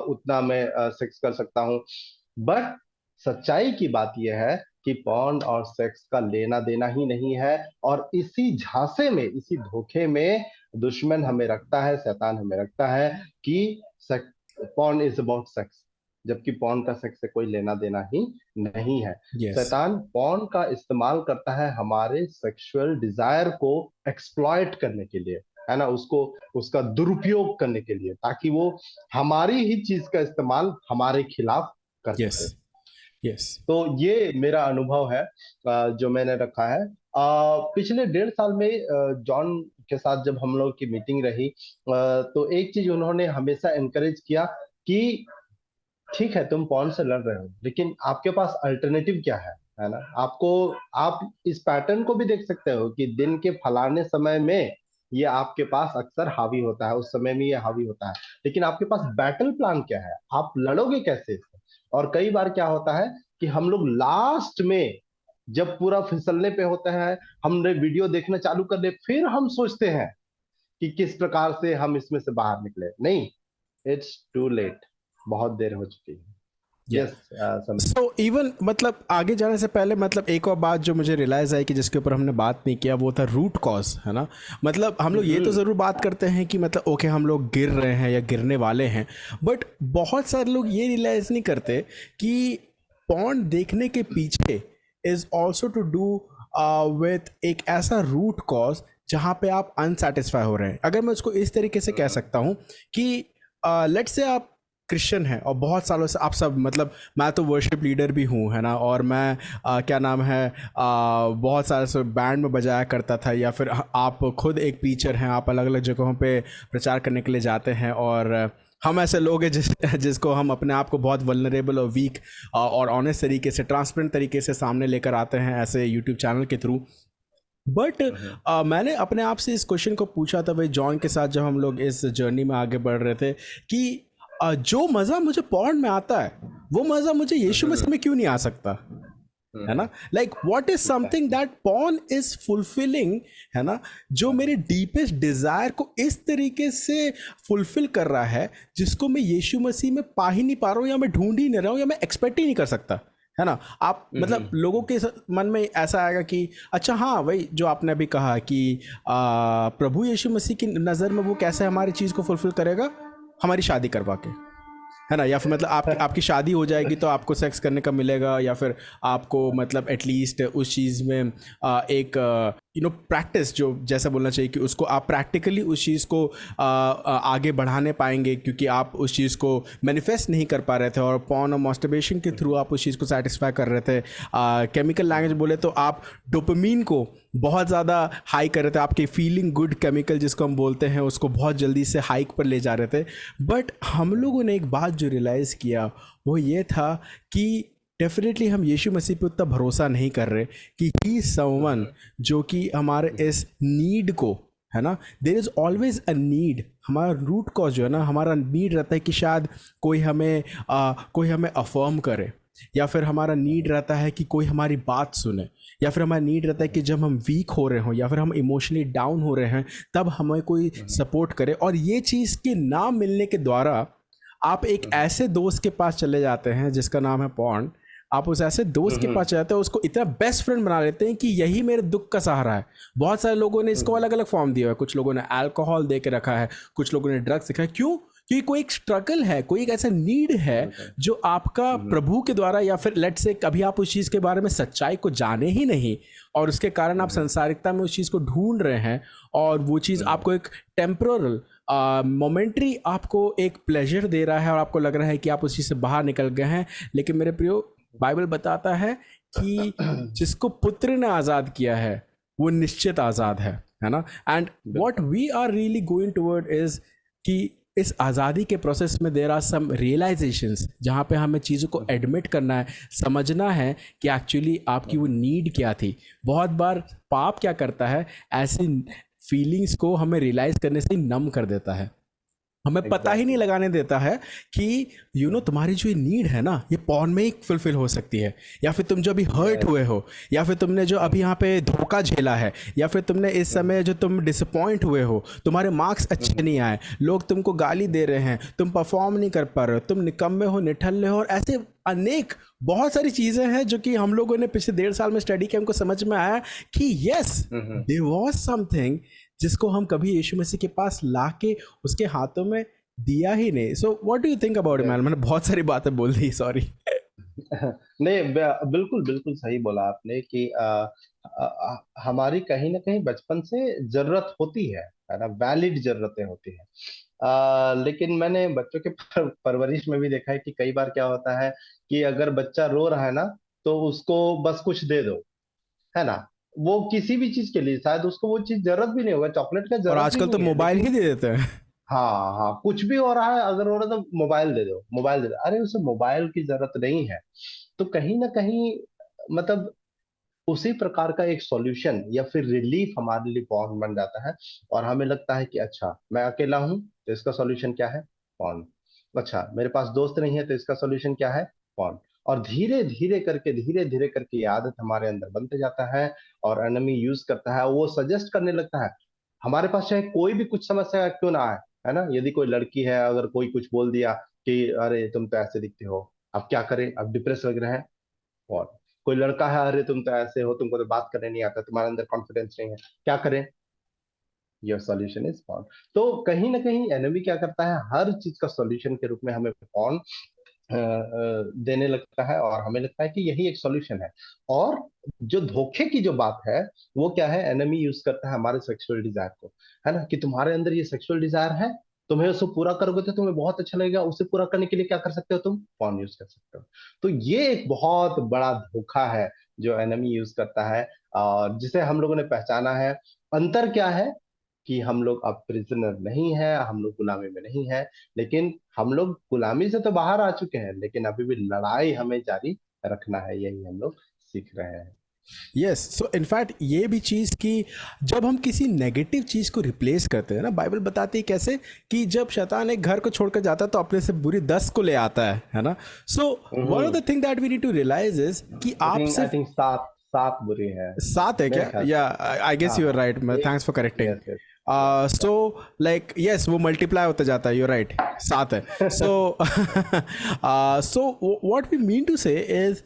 उतना मैं सेक्स कर सकता हूँ। बट सच्चाई की बात यह है कि पॉर्न और सेक्स का लेना देना ही नहीं है। और इसी झांसे में, इसी धोखे में दुश्मन हमें रखता है, शैतान हमें रखता है कि पॉर्न इज अबाउट सेक्स, जबकि पॉर्न का सेक्स से कोई लेना देना ही नहीं है। यस। शैतान पॉर्न का इस्तेमाल करता है हमारे सेक्सुअल डिजायर को एक्सप्लॉइट करने के लिए, है ना, उसको उसका दुरुपयोग करने के लिए, ताकि वो हमारी ही चीज का इस्तेमाल हमारे खिलाफ कर यस। सके। यस। तो ये मेरा अनुभव है जो मैंने रखा है। पिछले 1.5 साल में जॉन के साथ जब हम लोग की मीटिंग रही, तो एक चीज उन्होंने हमेशा एनकरेज किया कि ठीक है तुम पॉन से लड़ रहे हो, लेकिन आपके पास अल्टरनेटिव क्या है ना। आपको, आप इस पैटर्न को भी देख सकते हो कि दिन के फलाने समय में ये आपके पास अक्सर हावी होता है, उस समय में ये हावी होता है, लेकिन आपके पास बैटल प्लान क्या है, आप लड़ोगे कैसे इससे। और कई बार क्या होता है कि हम लोग लास्ट में जब पूरा फिसलने पे होता है, हमने वीडियो देखना चालू कर दे, फिर हम सोचते हैं कि किस प्रकार से हम इसमें से बाहर निकले। नहीं, इट्स टू लेट, बहुत देर हो चुकी है। या यस समझ। सो इवन मतलब आगे जाने से पहले मतलब एक और बात जो मुझे रियलाइज़ आई कि जिसके ऊपर हमने बात नहीं किया वो था रूट कॉज, है ना। मतलब हम लोग ये तो ज़रूर बात करते हैं कि मतलब ओके हम लोग गिर रहे हैं या गिरने वाले हैं, बट बहुत सारे लोग ये रियलाइज़ नहीं करते कि पॉर्न देखने के पीछे is also to do with एक ऐसा रूट कॉज जहाँ पे आप अनसेटिस्फाई हो रहे हैं। अगर मैं उसको इस तरीके से कह सकता हूँ कि लेट्स से आप क्रिश्चियन है और बहुत सालों से आप सब मतलब मैं तो वर्शिप लीडर भी हूँ, है ना, और मैं क्या नाम है बहुत सारे से बैंड में बजाया करता था, या फिर आप खुद एक प्रीचर हैं, आप अलग अलग जगहों पे प्रचार करने के लिए जाते हैं, और हम ऐसे लोग हैं जिसको हम अपने आप को बहुत वल्नरेबल और वीक और ऑनेस्ट तरीके से, ट्रांसपेरेंट तरीके से सामने लेकर आते हैं ऐसे यूट्यूब चैनल के थ्रू। बट मैंने अपने आप से इस क्वेश्चन को पूछा था भाई जॉन के साथ जब हम लोग इस जर्नी में आगे बढ़ रहे थे कि जो मज़ा मुझे पॉर्न में आता है वो मज़ा मुझे यीशु मसीह में क्यों नहीं आ सकता, है ना। Like what is something that porn is fulfilling, है ना, जो मेरे डीपेस्ट डिजायर को इस तरीके से फुलफिल कर रहा है जिसको मैं यीशु मसीह में पा ही नहीं पा रहा हूँ, या मैं ढूंढ ही नहीं रहा हूँ, या मैं एक्सपेक्ट ही नहीं कर सकता, है ना। आप मतलब लोगों के मन में ऐसा आएगा कि अच्छा हाँ वही जो आपने अभी कहा कि प्रभु यीशु मसीह की नज़र में वो कैसे हमारी चीज़ को फुलफिल करेगा, हमारी शादी करवा के, है ना, या फिर मतलब आपकी शादी हो जाएगी तो आपको सेक्स करने का मिलेगा, या फिर आपको मतलब एटलीस्ट उस चीज़ में एक प्रैक्टिस जो जैसा बोलना चाहिए कि उसको आप प्रैक्टिकली उस चीज़ को आगे बढ़ाने पाएंगे, क्योंकि आप उस चीज़ को मैनिफेस्ट नहीं कर पा रहे थे और पॉर्न और मास्टरबेशन के थ्रू आप उस चीज़ को सेटिस्फाई कर रहे थे। केमिकल लैंग्वेज बोले तो आप डोपामीन को बहुत ज़्यादा हाई कर रहे थे, आपके फीलिंग गुड केमिकल जिसको हम बोलते हैं उसको बहुत जल्दी से हाइक पर ले जा रहे थे। बट हम लोगों ने एक बात जो रियलाइज़ किया वो ये था कि डेफिनेटली हम यीशु मसीह पे उतना भरोसा नहीं कर रहे कि ही समवन जो कि हमारे इस नीड को, है ना, there is always a need. हमारा रूट कॉज जो है ना, हमारा नीड रहता है कि शायद कोई हमें अफर्म करे, या फिर हमारा नीड रहता है कि कोई हमारी बात सुने, या फिर हमारा नीड रहता है कि जब हम वीक हो रहे हों या फिर हम इमोशनली डाउन हो रहे हैं तब हमें कोई सपोर्ट करे। और ये चीज़ के ना मिलने के द्वारा आप एक ऐसे दोस्त के पास चले जाते हैं जिसका नाम है पॉन्ड। आप उस ऐसे दोस्त के पास जाते हैं, उसको इतना बेस्ट फ्रेंड बना लेते हैं कि यही मेरे दुख का सहारा है। बहुत सारे लोगों ने इसको अलग अलग फॉर्म दिया है, कुछ लोगों ने अल्कोहल दे के रखा है, कुछ लोगों ने ड्रग्स दिखा है। क्यों? क्योंकि कोई एक स्ट्रगल है, कोई एक ऐसा नीड है जो आपका प्रभु के द्वारा, या फिर लेट्स से कभी आप उस चीज़ के बारे में सच्चाई को जाने ही नहीं और उसके कारण आप संसारिकता में उस चीज़ को ढूंढ रहे हैं, और वो चीज़ आपको एक टेम्पोरल मोमेंट्री आपको एक प्लेजर दे रहा है और आपको लग रहा है कि आप उस चीज़ से बाहर निकल गए हैं। लेकिन मेरे प्रियो, बाइबल बताता है कि जिसको पुत्र ने आज़ाद किया है वो निश्चित आज़ाद है ना। And what we are really going toward is कि इस आज़ादी के प्रोसेस में देर आर सम रियलाइजेशंस जहाँ पे हमें चीज़ों को एडमिट करना है, समझना है कि एक्चुअली आपकी वो नीड क्या थी। बहुत बार पाप क्या करता है, ऐसी फीलिंग्स को हमें रियलाइज करने से ही नम कर देता है, हमें पता ही नहीं लगाने देता है कि तुम्हारी जो ये नीड है ना, ये पॉर्न में ही फुलफिल हो सकती है, या फिर तुम जो अभी हर्ट हुए हो, या फिर तुमने जो अभी यहाँ पे धोखा झेला है, या फिर तुमने इस समय जो तुम डिसअपॉइंट हुए हो, तुम्हारे मार्क्स अच्छे नहीं आए, लोग तुमको गाली दे रहे हैं, तुम परफॉर्म नहीं कर पा रहे हो, तुम निकम्मे हो, निठल्ले हो, और ऐसे अनेक बहुत सारी चीज़ें हैं जो कि हम लोगों ने पिछले 1.5 साल में स्टडी किया, हमको समझ में आया कि यस, देयर वाज समथिंग जिसको हम कभी यीशु मसीह के पास लाके उसके हाथों में दिया ही नहीं। So what do you think about it man? मैंने बहुत सारी बातें बोल दी, सॉरी। नहीं, बिल्कुल बिल्कुल सही बोला आपने कि हमारी कहीं ना कहीं बचपन से जरूरत होती है ना, वैलिड जरूरतें होती हैं। लेकिन मैंने बच्चों के परवरिश में भी देखा है कि कई बार क्या होता है कि अगर बच्चा रो रहा है ना, तो उसको बस कुछ दे दो, है ना। वो किसी भी चीज के लिए, शायद उसको वो चीज जरूरत भी नहीं होगा, चॉकलेट का और जरूरत भी आजकल तो नहीं है, मोबाइल ही लेकिन दे देते हैं। हाँ हाँ, कुछ भी हो रहा है, अगर हो रहा है तो मोबाइल दे दो, मोबाइल दे दो। अरे उसे मोबाइल की जरूरत नहीं है। तो कहीं ना कहीं मतलब उसी प्रकार का एक सॉल्यूशन या फिर रिलीफ हमारे लिए पॉर्न बन जाता है। और हमें लगता है कि अच्छा, मैं अकेला हूं तो इसका सॉल्यूशन क्या है? पॉर्न। अच्छा, मेरे पास दोस्त नहीं है तो इसका सॉल्यूशन क्या है? पॉर्न। और धीरे धीरे करके ये आदत हमारे अंदर बनते जाता है, और एनिमी यूज करता है, वो सजेस्ट करने लगता है हमारे पास, चाहे कोई भी कुछ समस्या क्यों ना आए, है ना। यदि कोई लड़की है, अगर कोई कुछ बोल दिया कि अरे तुम तो ऐसे दिखते हो, अब क्या करें, अब डिप्रेस लग रहे हैं, और कोई लड़का है, अरे तुम तो ऐसे हो, तुमको तो बात करने नहीं आता, तुम्हारे अंदर कॉन्फिडेंस नहीं है, क्या करें? Your solution is porn. तो कहीं ना कहीं एनिमी क्या करता है, हर चीज का सॉल्यूशन के रूप में हमें पॉर्न देने लगता है, और हमें लगता है कि यही एक सॉल्यूशन है। और जो धोखे की जो बात है, वो क्या है, एनिमी यूज करता है हमारे सेक्सुअल डिजायर को, है ना, कि तुम्हारे अंदर ये सेक्सुअल डिजायर है, तुम्हें उसको पूरा करोगे तो तुम्हें बहुत अच्छा लगेगा, उसे पूरा करने के लिए क्या कर सकते हो, तुम पॉर्न यूज कर सकते हो। तो ये एक बहुत बड़ा धोखा है जो एनिमी यूज करता है, और जिसे हम लोगों ने पहचाना है। अंतर क्या है कि हम लोग अब प्रिजनर नहीं है, हम लोग गुलामी में नहीं है, लेकिन हम लोग गुलामी से तो बाहर आ चुके हैं, लेकिन अभी भी लड़ाई हमें जारी रखना है, यही हम लोग सीख रहे हैं। यस, सो इनफैक्ट ये भी चीज़ कि जब हम किसी नेगेटिव चीज़ को रिप्लेस करते हैं ना, बाइबल बताती है कैसे कि जब शैतान एक घर को छोड़कर जाता है तो अपने से बुरी 10 को ले आता है ना। So one of the thing that we need to realize is कि आप आई सिर्फ थिंक सात सात बुरी है, सात है मेरे क्या? ख्याल या से। आई गेस हाँ यू आर हाँ, राइट, एक, thanks for correcting. Yes yes, so like yes, वो मल्टीप्लाई होता जाता है, यू राइट, सात है। So so what we mean to say is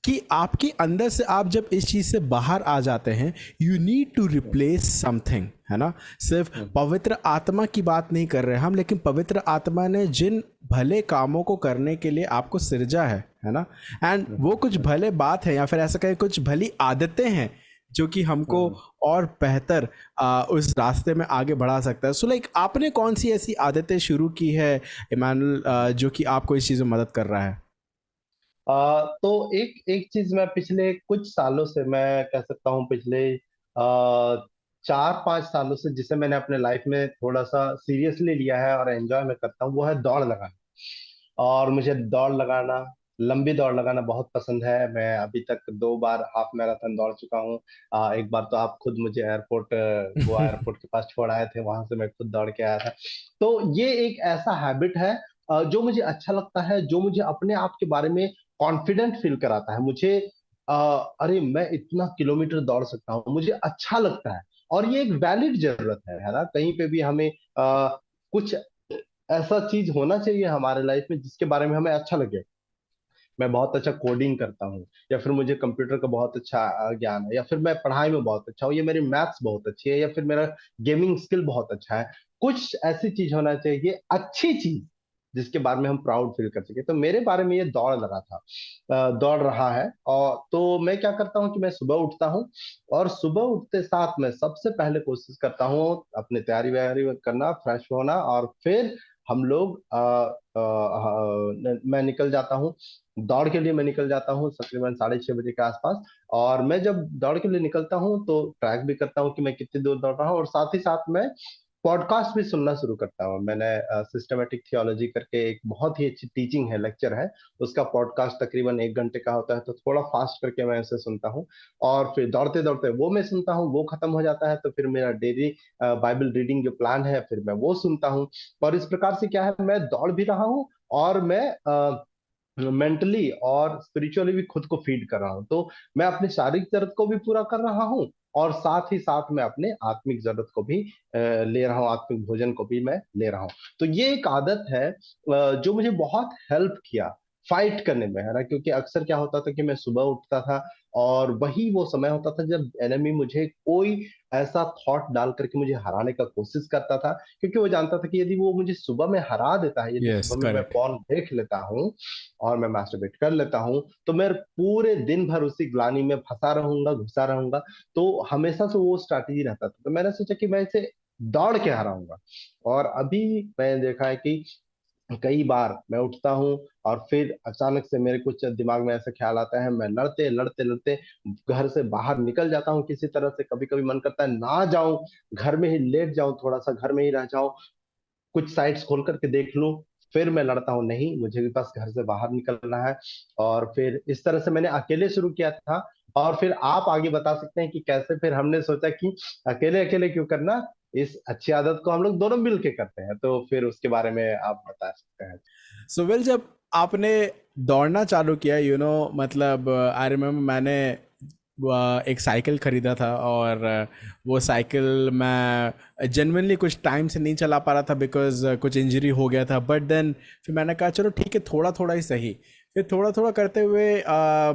कि आपके अंदर से आप जब इस चीज़ से बाहर आ जाते हैं, you need to replace something, है ना। सिर्फ पवित्र आत्मा की बात नहीं कर रहे हम, लेकिन पवित्र आत्मा ने जिन भले कामों को करने के लिए आपको सिरजा है ना, एंड वो कुछ भले बात है या फिर ऐसा कहें कुछ भली आदतें हैं जो कि हमको और बेहतर उस रास्ते में आगे बढ़ा सकता है। सो लाइक आपने कौन सी ऐसी आदतें शुरू की है इमानुअल, जो कि आपको इस चीज़ में मदद कर रहा है? तो एक एक चीज मैं पिछले कुछ सालों से, मैं कह सकता हूँ पिछले 4-5 सालों से, जिसे मैंने अपने लाइफ में थोड़ा सा सीरियसली लिया है और एंजॉय मैं करता हूँ, वो है दौड़ लगाना। और मुझे दौड़ लगाना लंबी दौड़ लगाना बहुत पसंद है। मैं अभी तक 2 बार हाफ मैराथन दौड़ चुका हूँ। एक बार तो आप खुद मुझे एयरपोर्ट, गोवा एयरपोर्ट के पास छोड़ आए थे, वहां से मैं खुद दौड़ के आया था। तो ये एक ऐसा हैबिट है जो मुझे अच्छा लगता है, जो मुझे अपने आप के बारे में कॉन्फिडेंट फील कराता है। मुझे अ, अरे मैं इतना किलोमीटर दौड़ सकता हूँ, मुझे अच्छा लगता है। और ये एक वैलिड जरूरत है ना? कहीं पे भी हमें कुछ ऐसा चीज होना चाहिए हमारे लाइफ में जिसके बारे में हमें अच्छा लगे। मैं बहुत अच्छा कोडिंग करता हूँ, या फिर मुझे कंप्यूटर का बहुत अच्छा ज्ञान है, या फिर मैं पढ़ाई में बहुत अच्छा हूँ, या मेरी मैथ्स बहुत अच्छी है, या फिर मेरा गेमिंग स्किल बहुत अच्छा है। कुछ ऐसी चीज होना चाहिए, अच्छी चीज, जिसके बारे में हम प्राउड फील कर सके। तो मेरे बारे में ये दौड़ लगा था, दौड़ रहा है। और तो मैं क्या करता हूँ कि मैं सुबह उठता हूँ, और सुबह उठते साथ मैं सबसे पहले कोशिश करता हूँ अपने तैयारी वैयारी करना, फ्रेश होना, और फिर हम लोग मैं निकल जाता हूँ दौड़ के लिए। मैं निकल जाता हूँ तकरीबन 6:30 बजे के आसपास। और मैं जब दौड़ के लिए निकलता हूँ तो ट्रैक भी करता हूँ कि मैं कितनी दूर दौड़ रहा हूँ, और साथ ही साथ मैं पॉडकास्ट भी सुनना शुरू करता हूँ। मैंने सिस्टमेटिक थियोलॉजी करके एक बहुत ही अच्छी टीचिंग है, लेक्चर है, उसका पॉडकास्ट तकरीबन 1 घंटे का होता है, तो थोड़ा फास्ट करके मैं उसे सुनता हूँ। और फिर दौड़ते दौड़ते वो मैं सुनता हूँ, वो खत्म हो जाता है तो फिर मेरा डेली बाइबल रीडिंग जो प्लान है, फिर मैं वो सुनता हूँ। और इस प्रकार से क्या है, मैं दौड़ भी रहा हूँ, और मैं मेंटली और स्पिरिचुअली भी खुद को फीड कर रहा हूँ। तो मैं अपनी शारीरिक जरूरत को भी पूरा कर रहा हूँ, और साथ ही साथ मैं अपने आत्मिक जरूरत को भी ले रहा हूँ, आत्मिक भोजन को भी मैं ले रहा हूँ। तो ये एक आदत है जो मुझे बहुत हेल्प किया फाइट करने में, है ना? क्योंकि अक्सर क्या होता था कि मैं सुबह उठता था, और वही वो समय होता था जब एनिमी मुझे कोई ऐसा थॉट डाल करके मुझे हराने का कोशिश करता था। क्योंकि वो जानता था कि यदि वो मुझे सुबह में हरा देता है, यदि यस, सुबह में मैं करेक्ट। पॉर्न देख लेता हूँ और मैं मास्टरबेट कर लेता हूँ, तो मैं पूरे दिन भर उसी ग्लानि में फंसा रहूंगा, घुसा रहूंगा। तो हमेशा से वो स्ट्रैटेजी रहता था। तो मैंने सोचा कि मैं इसे दौड़ के हराऊंगा। और अभी मैंने देखा है कि कई बार मैं उठता हूँ, और फिर अचानक से मेरे कुछ दिमाग में ऐसा ख्याल आता है, मैं लड़ते लड़ते लड़ते घर से बाहर निकल जाता हूँ किसी तरह से। कभी कभी मन करता है ना जाऊं, घर में ही लेट जाऊं, थोड़ा सा घर में ही रह जाऊं, कुछ साइट्स खोल करके देख लूं। फिर मैं लड़ता हूँ, नहीं, मुझे भी बस घर से बाहर निकलना है। और फिर इस तरह से मैंने अकेले शुरू किया था। और फिर आप आगे बता सकते हैं कि कैसे फिर हमने सोचा कि अकेले अकेले क्यों करना, इस अच्छी आदत को हम लोग दोनों मिल के करते हैं। तो फिर उसके बारे में आप बता सकते हैं। सो वेल, जब आपने दौड़ना चालू किया, मतलब आई रिमेम्बर मैंने एक साइकिल खरीदा था, और वो साइकिल मैं जेन्युइनली कुछ टाइम से नहीं चला पा रहा था बिकॉज कुछ इंजरी हो गया था। बट देन फिर मैंने कहा चलो ठीक है, थोड़ा थोड़ा ही सही। फिर थोड़ा थोड़ा करते हुए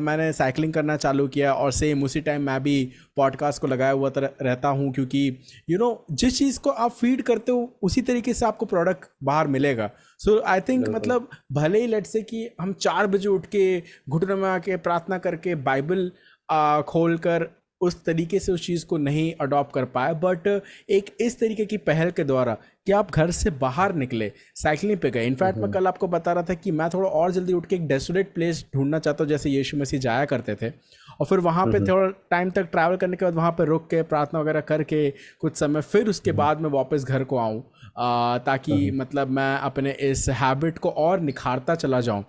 मैंने साइकिलिंग करना चालू किया, और सेम उसी टाइम मैं भी पॉडकास्ट को लगाया हुआ रहता हूँ, क्योंकि जिस चीज़ को आप फीड करते हो उसी तरीके से आपको प्रोडक्ट बाहर मिलेगा। सो आई थिंक बिल्कुल। मतलब भले ही लेट्स से कि हम 4 बजे उठ के घुटनों में आके प्रार्थना करके बाइबल खोल कर उस तरीके से उस चीज़ को नहीं अडॉप्ट कर पाए, बट एक इस तरीके की पहल के द्वारा कि आप घर से बाहर निकले, साइकिलिंग पे गए। इनफैक्ट मैं हम्म। कल आपको बता रहा था कि मैं थोड़ा और जल्दी उठ के एक डेसोलेट प्लेस ढूंढना चाहता हूँ जैसे यीशु मसीह जाया करते थे, और फिर वहाँ पे हम्म। थोड़ा टाइम तक ट्रैवल करने के बाद वहाँ पे रुक के प्रार्थना वगैरह करके कुछ समय, फिर उसके हम्म। बाद मैं वापस घर को आऊँ, ताकि हम्म। मतलब मैं अपने इस हैबिट को और निखारता चला जाऊँ।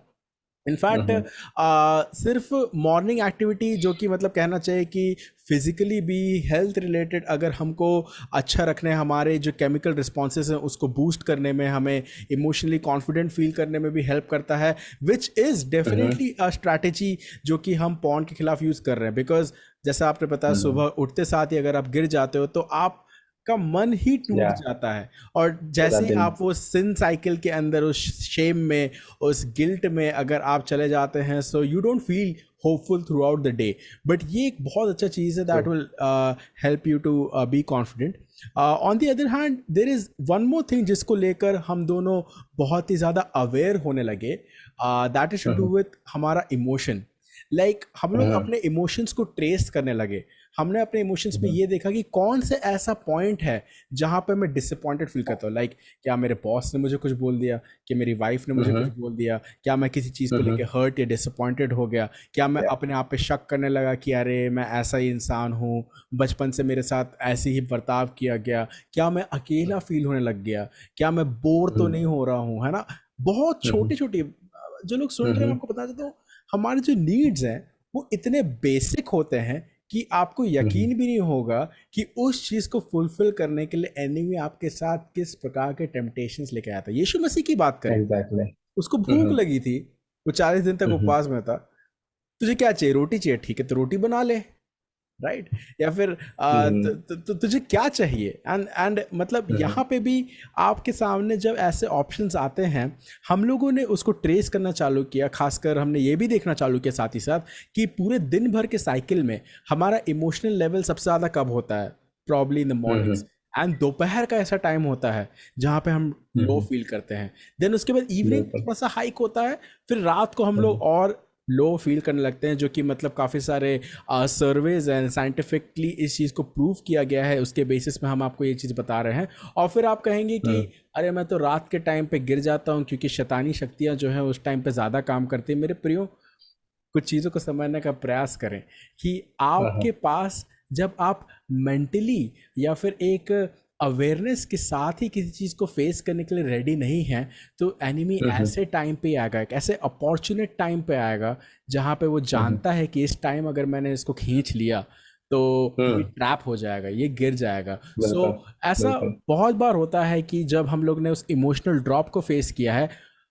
इनफैक्ट हम्म। सिर्फ मॉर्निंग एक्टिविटी जो कि मतलब कहना चाहिए कि फिजिकली भी हेल्थ रिलेटेड, अगर हमको अच्छा रखने, हमारे जो केमिकल रिस्पॉन्सेज हैं उसको बूस्ट करने में, हमें इमोशनली कॉन्फिडेंट फील करने में भी हेल्प करता है, which is hmm. Definitely a strategy जो कि हम पॉर्न के खिलाफ यूज़ कर रहे हैं। बिकॉज जैसा आपने बताया, हम्म। सुबह उठते साथ ही अगर आप गिर जाते हो तो आप का मन ही टूट या जाता है, और पूरा जैसे ही दिन। आप वो सिन साइकिल के अंदर उस शेम में, उस गिल्ट में अगर आप चले जाते हैं, so you don't feel hopeful throughout the day. But ये एक बहुत अच्छा चीज़ है that will help you to be confident. On the other hand there is one more thing जिसको लेकर हम दोनों बहुत ही ज़्यादा अवेयर होने लगे, that is to hmm. Do with हमारा इमोशन। लाइक हम लोग हम्म। अपने इमोशंस को ट्रेस करने लगे। हमने अपने इमोशंस में हम्म। ये देखा कि कौन से ऐसा पॉइंट है जहाँ पे मैं डिसअपॉइंटेड फील करता हूँ। लाइक क्या मेरे बॉस ने मुझे कुछ बोल दिया, कि मेरी वाइफ ने मुझे कुछ हम्म। बोल दिया, क्या मैं किसी चीज़ को लेकर हम्म। हर्ट या डिसअपॉइंटेड हो गया, क्या मैं या अपने आप पे शक करने लगा कि अरे मैं ऐसा ही इंसान हूँ, बचपन से मेरे साथ ऐसे ही बर्ताव किया गया, क्या मैं अकेला फील होने लग गया, क्या मैं बोर तो हम्म। नहीं हो रहा हूँ, है ना? बहुत हम्म। छोटी छोटी जो लोग सुन रहे हैं, मैं हम्म। आपको बता देता हूँ, हमारे जो नीड्स हैं वो इतने बेसिक होते हैं कि आपको हम्म। यकीन भी नहीं होगा कि उस चीज़ को फुलफिल करने के लिए एनिमी आपके साथ किस प्रकार के टेम्पटेशंस लेके आया था। यीशु मसीह की बात करें, एग्जैक्टली। उसको भूख हम्म। लगी थी, वो 40 दिन तक हम्म। उपवास में था। तुझे क्या चाहिए? रोटी चाहिए, ठीक है तो रोटी बना ले, राइट? या फिर हम्म। तुझे क्या चाहिए? एंड मतलब हम्म। यहाँ पे भी आपके सामने जब ऐसे ऑप्शंस आते हैं, हम लोगों ने उसको ट्रेस करना चालू किया। खासकर हमने ये भी देखना चालू किया साथ ही साथ कि पूरे दिन भर के साइकिल में हमारा इमोशनल लेवल सबसे ज़्यादा कब होता है? Probably in the hmm. Mornings. And दोपहर का ऐसा टाइम होता है जहाँ पे हम लो हम्म। फील करते हैं। देन उसके बाद इवनिंग बिल्कुल। थोड़ा सा हाइक होता है, फिर रात को हम लोग हम्म। और लो फील करने लगते हैं, जो कि मतलब काफ़ी सारे सर्वेज एंड साइंटिफिकली इस चीज़ को प्रूव किया गया है, उसके बेसिस में हम आपको ये चीज़ बता रहे हैं। और फिर आप कहेंगे कि हम्म। अरे मैं तो रात के टाइम पे गिर जाता हूँ क्योंकि शैतानी शक्तियाँ जो हैं उस टाइम पे ज़्यादा काम करती हैं। मेरे प्रियो, कुछ चीज़ों को समझने का प्रयास करें कि आपके हाँ। पास जब आप मेंटली या फिर एक अवेयरनेस के साथ ही किसी चीज़ को फेस करने के लिए रेडी नहीं है, तो एनिमी हम्म। ऐसे टाइम पे आएगा, एक ऐसे अपॉर्चुनेट टाइम पे आएगा जहाँ पे वो हम्म। जानता है कि इस टाइम अगर मैंने इसको खींच लिया तो ये हम्म। ट्रैप हो जाएगा, ये गिर जाएगा। सो बिल्कुल। ऐसा बिल्कुल। बहुत बार होता है कि जब हम लोग ने उस इमोशनल ड्रॉप को फेस किया है,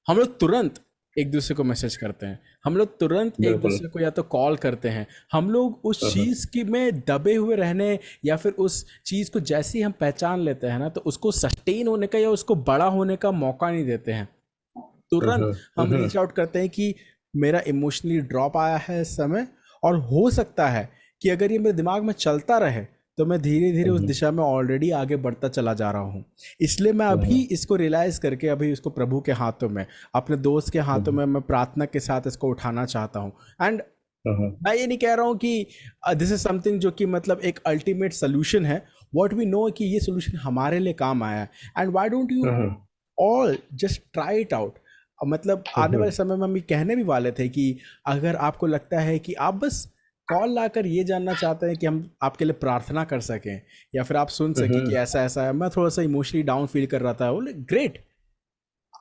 हम लोग तुरंत एक दूसरे को मैसेज करते हैं, हम लोग तुरंत एक बिल्कुल। दूसरे को या तो कॉल करते हैं। हम लोग उस हम्म। चीज़ की में दबे हुए रहने या फिर उस चीज़ को जैसे ही हम पहचान लेते हैं ना, तो उसको सस्टेन होने का या उसको बड़ा होने का मौका नहीं देते हैं। तुरंत हम्म। हम हम्म। रीच आउट करते हैं कि मेरा इमोशनली ड्रॉप आया है इस समय, और हो सकता है कि अगर ये मेरे दिमाग में चलता रहे तो मैं धीरे धीरे उस हम्म। दिशा में ऑलरेडी आगे बढ़ता चला जा रहा हूँ। इसलिए मैं अभी हम्म। इसको रियलाइज़ करके अभी इसको प्रभु के हाथों में, अपने दोस्त के हाथों हम्म। में मैं प्रार्थना के साथ इसको उठाना चाहता हूँ। एंड हम्म। मैं ये नहीं कह रहा हूँ कि दिस इज समथिंग जो कि मतलब एक अल्टीमेट सोल्यूशन है। व्हाट वी नो कि ये सोल्यूशन हमारे लिए काम आया है। And why don't you hmm. All just try it out. मतलब आने वाले हम्म। समय में हम ये कहने भी वाले थे कि अगर आपको लगता है कि आप बस कॉल लाकर ये जानना चाहते हैं कि हम आपके लिए प्रार्थना कर सकें, या फिर आप सुन सकें कि हम्म। ऐसा ऐसा है, मैं थोड़ा सा इमोशनली डाउन फील कर रहा था, बोले ग्रेट,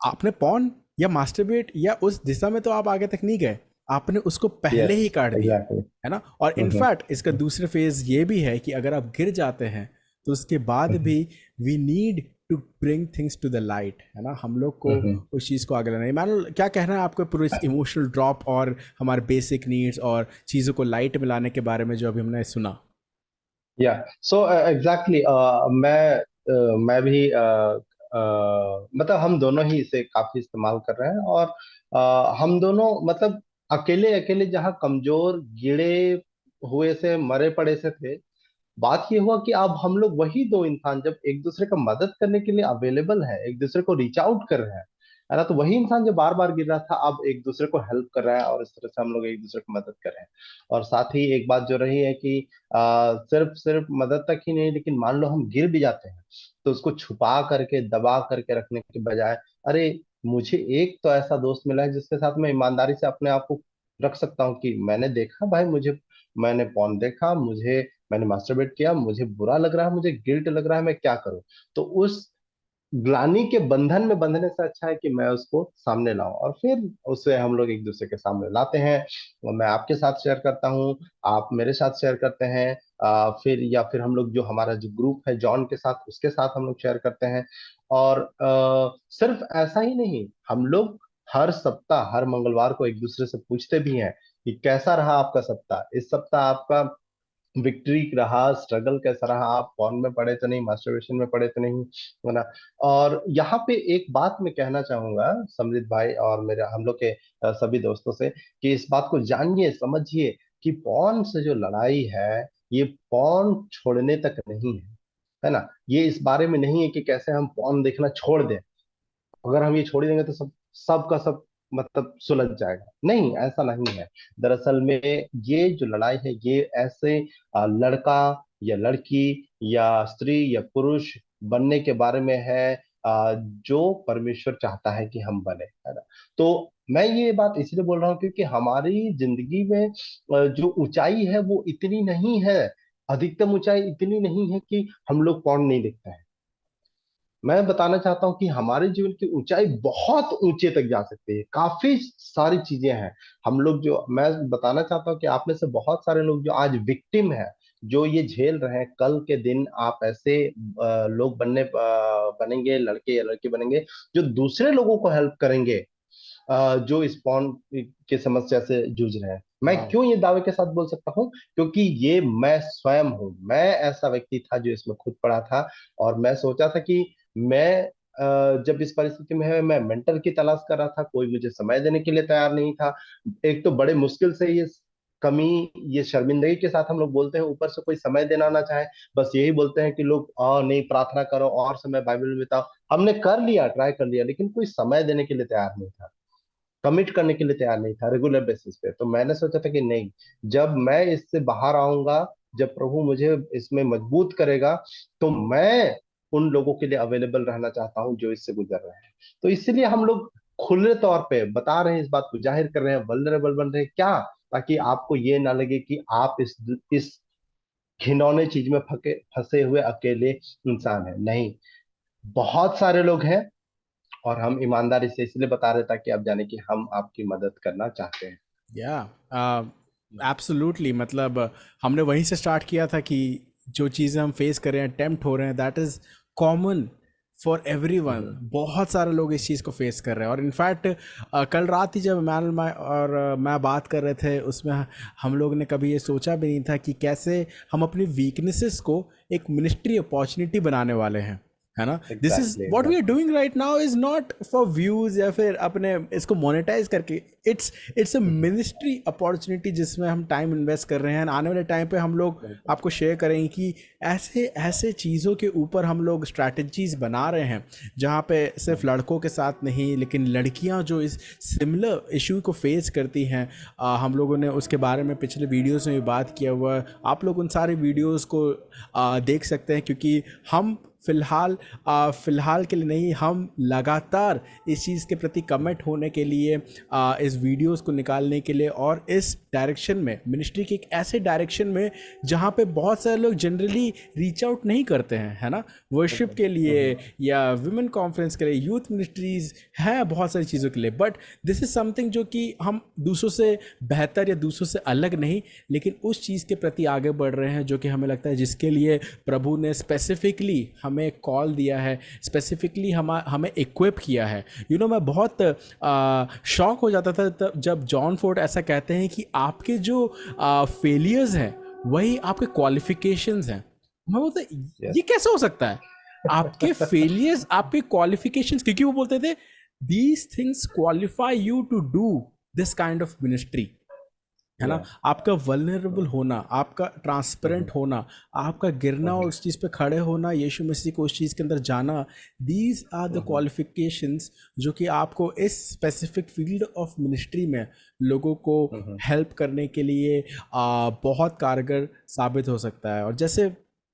आपने पॉन या मास्टरबेट या उस दिशा में तो आप आगे तक नहीं गए, आपने उसको पहले यस। ही काट दिया, एग्जैक्टली। है ना? और हम्म। इनफैक्ट इसका दूसरे फेज ये भी है कि अगर आप गिर जाते हैं तो उसके बाद हम्म। भी we need to bring things to the light, है ना? हम लोग को हम्म। उस चीज़ को आगे लाना है। मैंने क्या कहना है आपको पूरे इस इमोशनल ड्रॉप और हमारे बेसिक नीड्स और चीज़ों को लाइट में लाने के बारे में जो अभी हमने सुना? या सो एग्जैक्टली मैं भी मतलब हम दोनों ही इसे काफी इस्तेमाल कर रहे हैं। और हम दोनों मतलब अकेले अकेले जहाँ कमजोर गिरे हुए से मरे पड़े से थे, बात ये हुआ कि अब हम लोग वही दो इंसान जब एक दूसरे का मदद करने के लिए अवेलेबल है, एक दूसरे को रीच आउट कर रहे हैं, है ना? तो वही इंसान जो बार बार गिर रहा था अब एक दूसरे को हेल्प कर रहा है, और इस तरह से हम लोग एक दूसरे को मदद कर रहे हैं। और साथ ही एक बात जो रही है कि सिर्फ सिर्फ मदद तक ही नहीं, लेकिन मान लो हम गिर भी जाते हैं तो उसको छुपा करके दबा करके रखने के बजाय, अरे मुझे एक तो ऐसा दोस्त मिला है जिसके साथ मैं ईमानदारी से अपने आप को रख सकता हूँ कि मैंने देखा भाई, मुझे मैंने पॉर्न देखा, मुझे मैंने मास्टरबेट किया, मुझे बुरा लग रहा है, मुझे गिल्ट लग रहा है, मैं क्या करूं? तो उस ग्लानि के बंधन में बंधने से अच्छा है कि मैं उसको सामने लाऊं, और फिर उसे हम लोग एक दूसरे के सामने लाते हैं। और मैं आपके साथ शेयर करता हूं, आप मेरे साथ शेयर करते हैं, फिर या फिर हम लोग जो हमारा जो ग्रुप है जॉन के साथ, उसके साथ हम लोग शेयर करते हैं। और सिर्फ ऐसा ही नहीं, हम लोग हर सप्ताह हर मंगलवार को एक दूसरे से पूछते भी हैं कि कैसा रहा आपका सप्ताह, इस सप्ताह आपका विक्ट्री रहा, स्ट्रगल कैसा रहा, आप पॉर्न में पड़े तो नहीं, मास्टरबेशन में पड़े तो नहीं, है ना? और यहाँ पे एक बात मैं कहना चाहूंगा समृद्ध भाई और मेरे हम लोग के सभी दोस्तों से, कि इस बात को जानिए समझिए कि पॉर्न से जो लड़ाई है, ये पॉर्न छोड़ने तक नहीं है ना? ये इस बारे में नहीं है कि कैसे हम पॉर्न देखना छोड़ दें, अगर हम ये छोड़ देंगे तो सब सब का सब मतलब सुलझ जाएगा। नहीं, ऐसा नहीं है। दरअसल में ये जो लड़ाई है, ये ऐसे लड़का या लड़की या स्त्री या पुरुष बनने के बारे में है, जो परमेश्वर चाहता है कि हम बने, है ना? तो मैं ये बात इसलिए बोल रहा हूँ क्योंकि हमारी जिंदगी में जो ऊंचाई है वो इतनी नहीं है, अधिकतम ऊंचाई इतनी नहीं है कि हम लोग पौन नहीं देखते हैं। मैं बताना चाहता हूँ कि हमारे जीवन की ऊंचाई बहुत ऊंचे तक जा सकती है, काफी सारी चीजें हैं। हम लोग जो, मैं बताना चाहता हूँ कि आप में से बहुत सारे लोग जो आज विक्टिम हैं, जो ये झेल रहे हैं, कल के दिन आप ऐसे लोग बनेंगे, लड़के या लड़की बनेंगे, जो दूसरे लोगों को हेल्प करेंगे, जो इस पॉन की समस्या से जूझ रहे हैं। मैं वाह। क्यों ये दावे के साथ बोल सकता हूँ? क्योंकि ये मैं स्वयं हूँ, मैं ऐसा व्यक्ति था जो इसमें खुद पड़ा था। और मैं सोचा था कि मैं जब इस परिस्थिति में है, मैं मेंटर की तलाश कर रहा था, कोई मुझे समय देने के लिए तैयार नहीं था। एक तो बड़े मुश्किल से ये कमी, ये शर्मिंदगी के साथ हम लोग बोलते हैं, ऊपर से कोई समय देना ना चाहे। बस यही बोलते हैं कि लोग नहीं, प्रार्थना करो और समय बाइबल में बिताओ। हमने कर लिया, ट्राई कर लिया, लेकिन कोई समय देने के लिए तैयार नहीं था, कमिट करने के लिए तैयार नहीं था रेगुलर बेसिस पे। तो मैंने सोचा था कि नहीं, जब मैं इससे बाहर आऊंगा, जब प्रभु मुझे इसमें मजबूत करेगा, तो मैं उन लोगों के लिए अवेलेबल रहना चाहता हूं जो इससे गुजर रहे हैं। तो इसलिए हम लोग खुले तौर पे बता रहे हैं, इस बात को जाहिर कर रहे हैं, वल्नरेबल बन रहे हैं, क्या, ताकि आपको ये ना लगे कि आप इस घिनौने चीज में फके फंसे हुए अकेले इंसान है। नहीं, बहुत सारे लोग हैं, और हम ईमानदारी से इसलिए बता रहे ताकि आप जाने कि हम आपकी मदद करना चाहते हैं। या एब्सोल्युटली, मतलब हमने वहीं से स्टार्ट किया था कि जो चीज़ें हम फेस कर रहे हैं, टेम्प्ट हो रहे हैं, that is common for everyone. Hmm. बहुत सारे लोग इस चीज़ को फेस कर रहे हैं। और इनफैक्ट कल रात ही जब मैं बात कर रहे थे, उसमें हम लोग ने कभी ये सोचा भी नहीं था कि कैसे हम अपनी वीकनेसेस को एक मिनिस्ट्री अपॉर्चुनिटी बनाने वाले हैं, है ना। This is exactly, what we are exactly. Doing right now is not for views या फिर अपने इसको मोनेटाइज करके। इट्स अ मिनिस्ट्री अपॉर्चुनिटी जिसमें हम टाइम इन्वेस्ट कर रहे हैं। आने वाले टाइम पे हम लोग बिल्कुल। आपको शेयर करेंगे कि ऐसे ऐसे चीज़ों के ऊपर हम लोग स्ट्रैटेजीज बना रहे हैं, जहाँ पे सिर्फ हम्म। लड़कों के साथ नहीं, लेकिन लड़कियाँ जो इस सिमिलर इशू को फेस करती हैं, हम लोगों ने उसके बारे में पिछले वीडियोस में भी बात किया हुआ है। आप लोग उन सारे वीडियोस को देख सकते हैं, क्योंकि हम फ़िलहाल के लिए नहीं, हम लगातार इस चीज़ के प्रति कमिट होने के लिए, इस वीडियोस को निकालने के लिए, और इस डायरेक्शन में, मिनिस्ट्री के एक ऐसे डायरेक्शन में जहाँ पे बहुत सारे लोग जनरली रीच आउट नहीं करते हैं, है ना। वर्शिप बिल्कुल। के लिए हम्म। या वुमेन कॉन्फ्रेंस के लिए, यूथ मिनिस्ट्रीज़ है बहुत सारी चीज़ों के लिए, बट दिस इज़ समथिंग जो कि हम दूसरों से बेहतर या दूसरों से अलग नहीं, लेकिन उस चीज़ के प्रति आगे बढ़ रहे हैं जो कि हमें लगता है जिसके लिए प्रभु ने स्पेसिफिकली हमें कॉल दिया है, स्पेसिफिकली हमें इक्विप किया है। मैं बहुत शॉक हो जाता था तब जब जॉन फोर्ड ऐसा कहते हैं कि आपके जो फेलियर्स हैं वही आपके क्वालिफिकेशंस हैं। मैं बोलता, ये यस। कैसे हो सकता है? आपके फेलियर्स आपके क्वालिफिकेशंस, क्योंकि वो बोलते थे these things qualify you to do this kind of ministry, है ना। या। आपका वल्नरेबल होना, आपका ट्रांसपेरेंट होना, आपका गिरना और उस चीज़ पे खड़े होना, यीशु मसीह को उस चीज़ के अंदर जाना, दीज आर द क्वालिफिकेशंस जो कि आपको इस स्पेसिफिक फील्ड ऑफ मिनिस्ट्री में लोगों को हेल्प करने के लिए बहुत कारगर साबित हो सकता है। और जैसे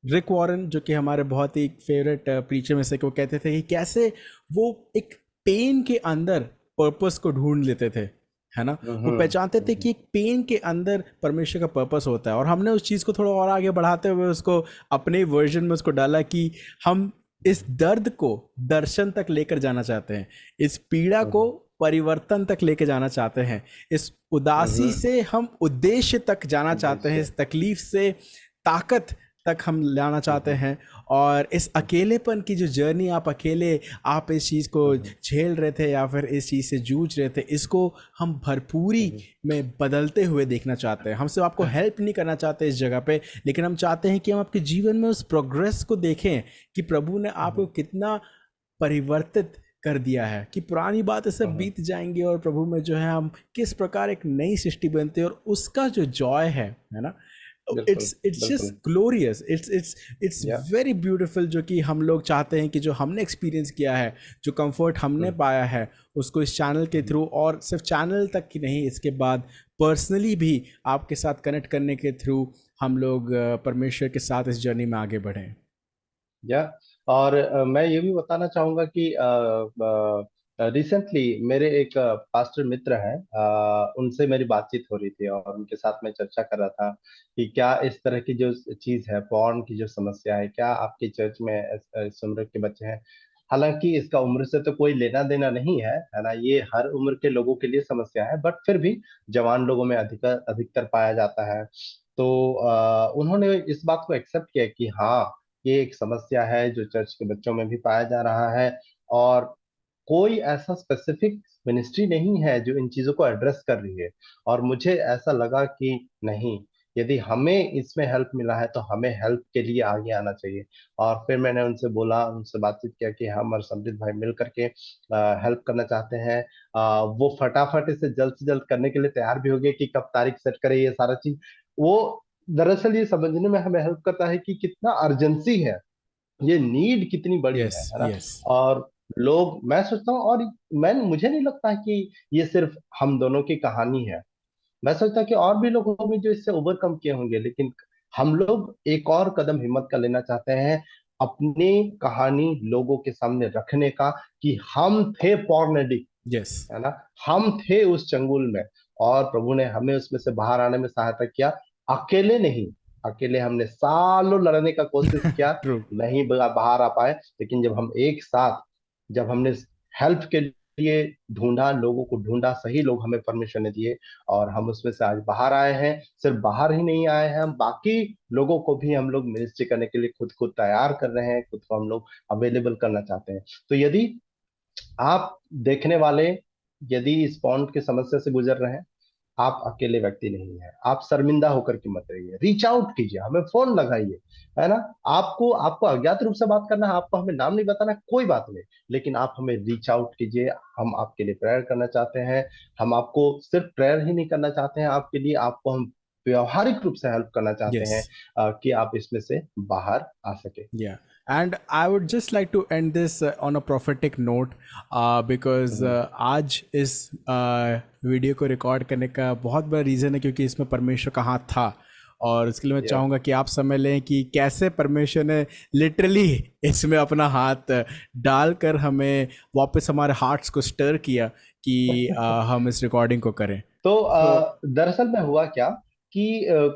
रिक वॉरेन, जो कि हमारे बहुत ही फेवरेट प्रीचर में से, वो कहते थे कि कैसे वो एक पेन के अंदर पर्पस को ढूंढ लेते थे, है ना। वो पहचानते थे कि एक पेन के अंदर परमेश्वर का पर्पस होता है। और हमने उस चीज़ को थोड़ा और आगे बढ़ाते हुए उसको अपने वर्जन में उसको डाला कि हम इस दर्द को दर्शन तक लेकर जाना चाहते हैं, इस पीड़ा को परिवर्तन तक लेकर जाना चाहते हैं, इस उदासी से हम उद्देश्य तक जाना चाहते हैं, उद्देश्य। इस तकलीफ से ताकत तक हम लाना चाहते हैं। और इस अकेलेपन की जो जर्नी, आप इस चीज़ को झेल रहे थे या फिर इस चीज़ से जूझ रहे थे, इसको हम भरपूरी में बदलते हुए देखना चाहते हैं। हम सिर्फ आपको हेल्प नहीं करना चाहते इस जगह पे, लेकिन हम चाहते हैं कि हम आपके जीवन में उस प्रोग्रेस को देखें कि प्रभु ने आपको कितना परिवर्तित कर दिया है, कि पुरानी बातें सब बीत जाएंगी और प्रभु में जो है हम किस प्रकार एक नई सृष्टि बनते हैं। और उसका जो जॉय है ना, बिल्कुल, इट्स जस्ट बिल्कुल। ग्लोरियस, इट्स या। वेरी ब्यूटीफुल, जो कि हम लोग चाहते हैं कि जो हमने एक्सपीरियंस किया है, जो कंफर्ट हमने पाया है, उसको इस चैनल के थ्रू, और सिर्फ चैनल तक की नहीं, इसके बाद पर्सनली भी आपके साथ कनेक्ट करने के थ्रू हम लोग परमेश्वर के साथ इस जर्नी में आगे बढ़ें। या। और मैं ये भी बताना चाहूंगा कि रिसेंटली मेरे एक पास्टर मित्र हैं, उनसे मेरी बातचीत हो रही थी, और उनके साथ मैं चर्चा कर रहा था कि क्या इस तरह की जो चीज है, पॉर्न की जो समस्या है, क्या आपकी चर्च में इस उम्र के बच्चे हैं? हालांकि इसका उम्र से तो कोई लेना देना नहीं है ना, ये हर उम्र के लोगों के लिए समस्या है, बट फिर भी जवान लोगों में अधिकतर अधिकतर पाया जाता है। तो उन्होंने इस बात को एक्सेप्ट किया कि हाँ, ये एक समस्या है जो चर्च के बच्चों में भी पाया जा रहा है। और कोई ऐसा स्पेसिफिक मिनिस्ट्री नहीं है जो इन चीजों को एड्रेस कर रही है। और मुझे ऐसा लगा कि नहीं, यदि हमें इसमें हेल्प मिला है तो हमें हेल्प के लिए आगे आना चाहिए। और फिर मैंने उनसे बोला, उनसे बातचीत किया कि हम और समृद्ध भाई मिल करके हेल्प करना चाहते हैं। वो फटाफट इसे जल्द से जल्द करने के लिए तैयार भी हो गए कि कब तारीख सेट करें, ये सारा चीज। वो दरअसल ये समझने में हमें हेल्प करता है कि कितना अर्जेंसी है, ये नीड कितनी बड़ी यस, है ना। यस, और लोग, मैं सोचता हूँ, और मैं मुझे नहीं लगता है कि ये सिर्फ हम दोनों की कहानी है। मैं सोचता हूँ कि और भी लोग होंगे जो इससे ओवरकम किए होंगे, लेकिन हम लोग एक और कदम हिम्मत का लेना चाहते हैं, अपनी कहानी लोगों के सामने रखने का, कि हम थे पॉर्न एडिक्ट, यस, है ना, हम थे उस चंगुल में, और प्रभु ने हमें उसमें से बाहर आने में सहायता किया। अकेले नहीं, अकेले हमने सालों लड़ने का कोशिश किया, ट्रू, नहीं बाहर आ पाए, लेकिन जब हम एक साथ, जब हमने हेल्प के लिए ढूंढा, लोगों को ढूंढा, सही लोग हमें परमिशन ने दिए, और हम उसमें से आज बाहर आए हैं। सिर्फ बाहर ही नहीं आए हैं, हम बाकी लोगों को भी हम लोग मिनिस्ट्री करने के लिए खुद को तैयार कर रहे हैं, खुद को हम लोग अवेलेबल करना चाहते हैं। तो यदि आप देखने वाले, यदि इस पॉन्ड की समस्या से गुजर रहे हैं, आप अकेले व्यक्ति नहीं है, आप शर्मिंदा होकर के मत रहिए, रीच आउट कीजिए, हमें फोन लगाइए, है ना। आपको आपको अज्ञात रूप से बात करना है, आपको हमें नाम नहीं बताना, कोई बात नहीं, लेकिन आप हमें रीच आउट कीजिए। हम आपके लिए प्रेयर करना चाहते हैं। हम आपको सिर्फ प्रेयर ही नहीं करना चाहते हैं आपके लिए, आपको हम व्यवहारिक रूप से हेल्प करना चाहते हैं, यस, कि आप इसमें से बाहर आ सके। yeah. And I would just like to end this on a prophetic note, because आज इस वीडियो को रिकॉर्ड करने का बहुत बड़ा रीज़न है क्योंकि इसमें परमेश्वर का हाथ था। और इसके लिए मैं या चाहूँगा कि आप समझ लें कि कैसे परमेश्वर ने लिटरली इसमें अपना हाथ डालकर हमें वापस हमारे हार्ट्स को स्टर किया कि हम इस रिकॉर्डिंग को करें। तो सो दरअसल में हुआ क्या कि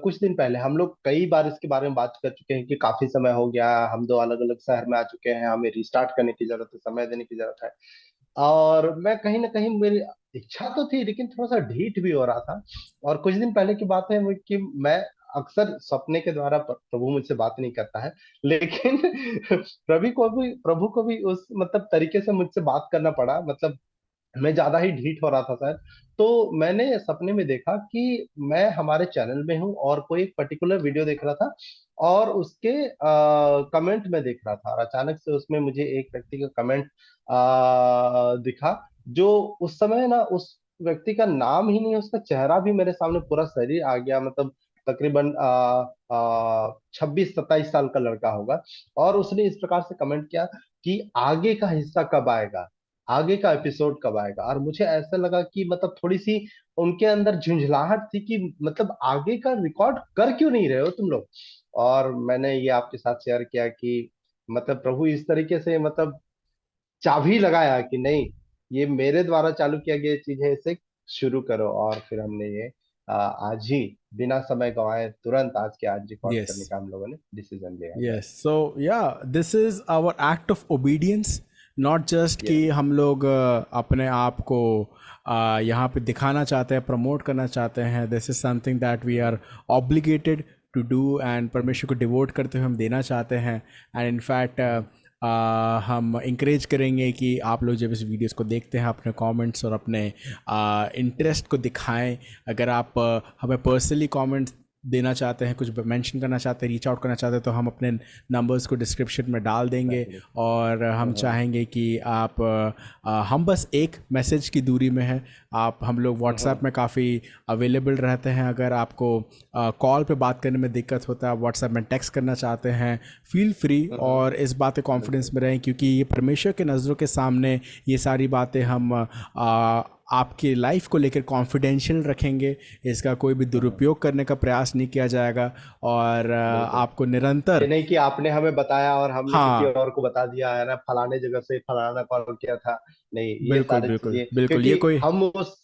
कुछ दिन पहले हम लोग कई बार इसके बारे में बात कर चुके हैं कि काफी समय हो गया, हम दो अलग अलग शहर में आ चुके हैं, हमें रिस्टार्ट करने की जरूरत है, समय देने की जरूरत है। और मैं कहीं ना कहीं, मेरी इच्छा तो थी लेकिन थोड़ा सा ढीठ भी हो रहा था। और कुछ दिन पहले की बात है कि मैं अक्सर सपने के द्वारा, प्रभु मुझसे बात नहीं करता है, लेकिन प्रभु को भी उस मतलब तरीके से मुझसे बात करना पड़ा, मतलब मैं ज्यादा ही ढीठ हो रहा था शायद। तो मैंने सपने में देखा कि मैं हमारे चैनल में हूँ और कोई एक पर्टिकुलर वीडियो देख रहा था, और उसके कमेंट में देख रहा था, और अचानक से उसमें मुझे एक व्यक्ति का कमेंट दिखा, जो उस समय ना, उस व्यक्ति का नाम ही नहीं, उसका चेहरा भी मेरे सामने, पूरा शरीर आ गया, मतलब तकरीबन 26-27 साल का लड़का होगा। और उसने इस प्रकार से कमेंट किया कि आगे का हिस्सा कब आएगा, आगे का एपिसोड कब आएगा। और मुझे ऐसा लगा कि मतलब थोड़ी सी उनके अंदर झुंझलाहट थी कि मतलब आगे का रिकॉर्ड कर क्यों नहीं रहे हो तुम लोग। और मैंने ये आपके साथ शेयर किया कि मतलब प्रभु इस तरीके से मतलब चाबी लगाया कि नहीं, ये मेरे द्वारा चालू किया गया चीज है, इसे शुरू करो। और फिर हमने ये आज ही बिना समय गंवाए तुरंत आज के आज रिकॉर्ड करने यस, का हम लोगों ने डिसीजन लिया है। Yes, so yeah this is our act of obedience, not just कि यस। हम लोग अपने आप को यहाँ पे दिखाना चाहते हैं, प्रमोट करना चाहते हैं। This is something that we are obligated to do, and परमेश्वर को डिवोट करते हुए हम देना चाहते हैं। एंड इनफैक्ट हम इंकरेज करेंगे कि आप लोग जब इस वीडियोस को देखते हैं अपने कमेंट्स और अपने इंटरेस्ट को दिखाएं। अगर आप हमें पर्सनली कमेंट्स देना चाहते हैं, कुछ मेंशन करना चाहते हैं, रीच आउट करना चाहते हैं, तो हम अपने नंबर्स को डिस्क्रिप्शन में डाल देंगे। एग्जैक्टली। और हम चाहेंगे कि आप हम बस एक मैसेज की दूरी में हैं। आप, हम लोग व्हाट्सएप में काफ़ी अवेलेबल रहते हैं। अगर आपको कॉल पे बात करने में दिक्कत होता है, आप व्हाट्सएप में टेक्स्ट करना चाहते हैं, फील फ्री। और इस बात पे कॉन्फिडेंस में रहें क्योंकि ये परमेश्वर के नज़रों के सामने ये सारी बातें हम आपकी लाइफ को लेकर कॉन्फिडेंशियल रखेंगे। इसका कोई भी दुरुपयोग करने का प्रयास नहीं किया जाएगा। और बिल्कुल। आपको ये निरंतर, नहीं कि आपने हमें बताया और हमने किसी हाँ, और को बता दिया, है ना, फलाने जगह से फलाना कॉल किया था। नहीं, ये बिल्कुल, सारी बिल्कुल, चीजें, बिल्कुल, क्योंकि ये कोई, हम उस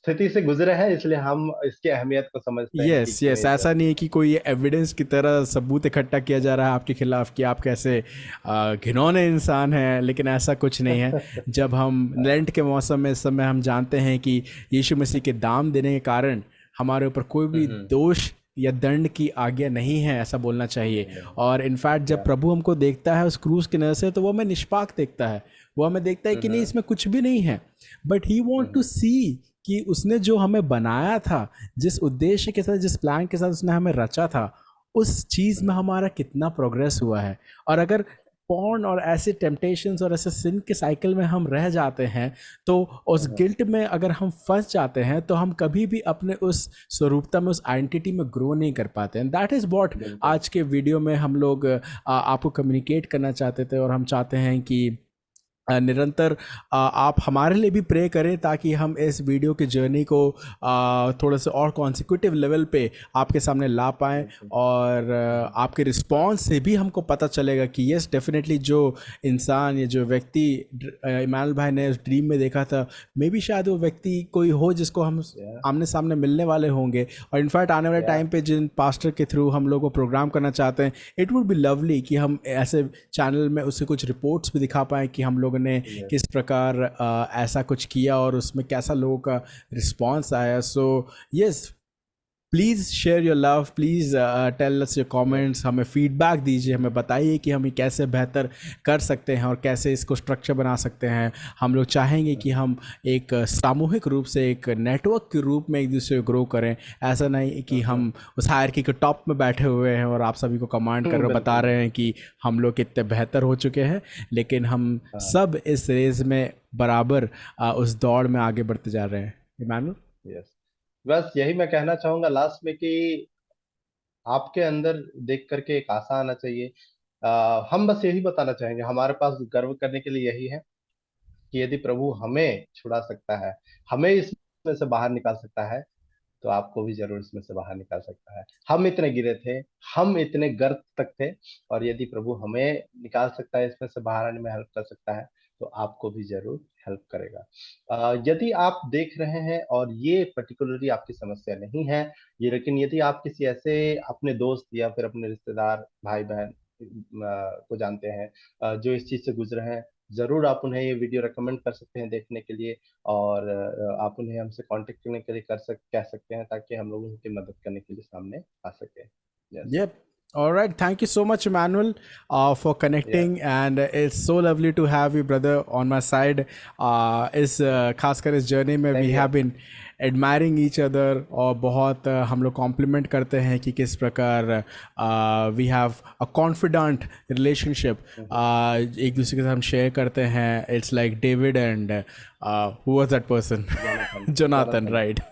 स्थिति से गुजरे हैं, इसलिए हम इसकी अहमियत को समझते हैं कि यस क्यों यस, ये ऐसा नहीं है कि कोई एविडेंस की तरह सबूत इकट्ठा किया जा रहा है आपके खिलाफ कि आप कैसे घिनौने इंसान हैं, लेकिन ऐसा कुछ नहीं है। जब हम लेंट के मौसम में, इस समय हम जानते हैं कि यीशु मसीह के दाम देने के कारण हमारे ऊपर कोई भी दोष या दंड की आज्ञा नहीं है, ऐसा बोलना चाहिए। और इनफैक्ट जब प्रभु हमको देखता है उस क्रूस की नज़र से, तो वो हमें निष्पाक देखता है, वो हमें देखता है कि नहीं इसमें कुछ भी नहीं है, बट ही वॉन्ट टू सी कि उसने जो हमें बनाया था, जिस उद्देश्य के साथ, जिस प्लान के साथ उसने हमें रचा था, उस चीज़ में हमारा कितना प्रोग्रेस हुआ है। और अगर पॉर्न और ऐसे टेम्पटेशंस और ऐसे सिन के साइकिल में हम रह जाते हैं, तो उस गिल्ट में अगर हम फंस जाते हैं, तो हम कभी भी अपने उस स्वरूपता में, उस आइडेंटिटी में ग्रो नहीं कर पाते हैं। दैट इज़ व्हाट आज के वीडियो में हम लोग आपको कम्युनिकेट करना चाहते थे, और हम चाहते हैं कि निरंतर आप हमारे लिए भी प्रे करें, ताकि हम इस वीडियो की जर्नी को थोड़ा सा और कॉन्सिक्यूटिव लेवल पे आपके सामने ला पाएँ। और आपके रिस्पांस से भी हमको पता चलेगा कि यस डेफिनेटली जो इंसान या जो व्यक्ति इमानुएल भाई ने उस ड्रीम में देखा था, मे बी शायद वो व्यक्ति कोई हो जिसको हम आमने सामने मिलने वाले होंगे। और इनफैक्ट आने वाले टाइम पे जिन पास्टर के थ्रू हम लोग को प्रोग्राम करना चाहते हैं, इट वुड बी लवली कि हम ऐसे चैनल में उससे कुछ रिपोर्ट्स भी दिखा पाएँ कि हम लोग ने किस प्रकार ऐसा कुछ किया और उसमें कैसा लोगों का रिस्पांस आया। So yes, please share your love, please tell us your comments, हमें फीडबैक दीजिए, हमें बताइए कि हम कैसे बेहतर कर सकते हैं और कैसे इसको स्ट्रक्चर बना सकते हैं। हम लोग चाहेंगे कि हम एक सामूहिक रूप से, एक नेटवर्क के रूप में एक दूसरे को ग्रो करें। ऐसा नहीं कि हम उस हायरार्की के टॉप में बैठे हुए हैं और आप सभी को कमांड कर रहे बता रहे हैं कि हम लोग कितने बेहतर हो चुके हैं, लेकिन हम सब इस रेस में बराबर उस दौड़ में आगे बढ़ते जा रहे हैं। इमानुएल, यस, बस यही मैं कहना चाहूंगा लास्ट में कि आपके अंदर देख करके एक आशा आना चाहिए। हम बस यही बताना चाहेंगे, हमारे पास गर्व करने के लिए यही है कि यदि प्रभु हमें छुड़ा सकता है, हमें इसमें से बाहर निकाल सकता है, तो आपको भी जरूर इसमें से बाहर निकाल सकता है। हम इतने गिरे थे, हम इतने गर्त तक थे, और यदि प्रभु हमें निकाल सकता है, इसमें से बाहर आने में हेल्प कर सकता है, तो आपको भी जरूर हेल्प करेगा। यदि आप देख रहे हैं और ये पर्टिकुलरली आपकी समस्या नहीं है, ये लेकिन यदि आप किसी ऐसे अपने दोस्त या फिर अपने रिश्तेदार, भाई बहन को जानते हैं जो इस चीज से गुजरे हैं, जरूर आप उन्हें ये वीडियो रेकमेंड कर सकते हैं देखने के लिए। और आप उन्हें हमसे कांटेक्ट करने के लिए कह सकते हैं, ताकि हम लोग उनकी मदद करने के लिए सामने आ सके। Yes, yep. All right. Thank you so much, Emmanuel, for connecting. And it's so lovely to have you, brother, on my side. खासकर इस जर्नी में we have been admiring each other, और बहुत हम लोग कॉम्प्लीमेंट करते हैं कि किस प्रकार we have a confident relationship. एक दूसरे के साथ हम शेयर करते हैं. It's like David and who was that person? Jonathan, right?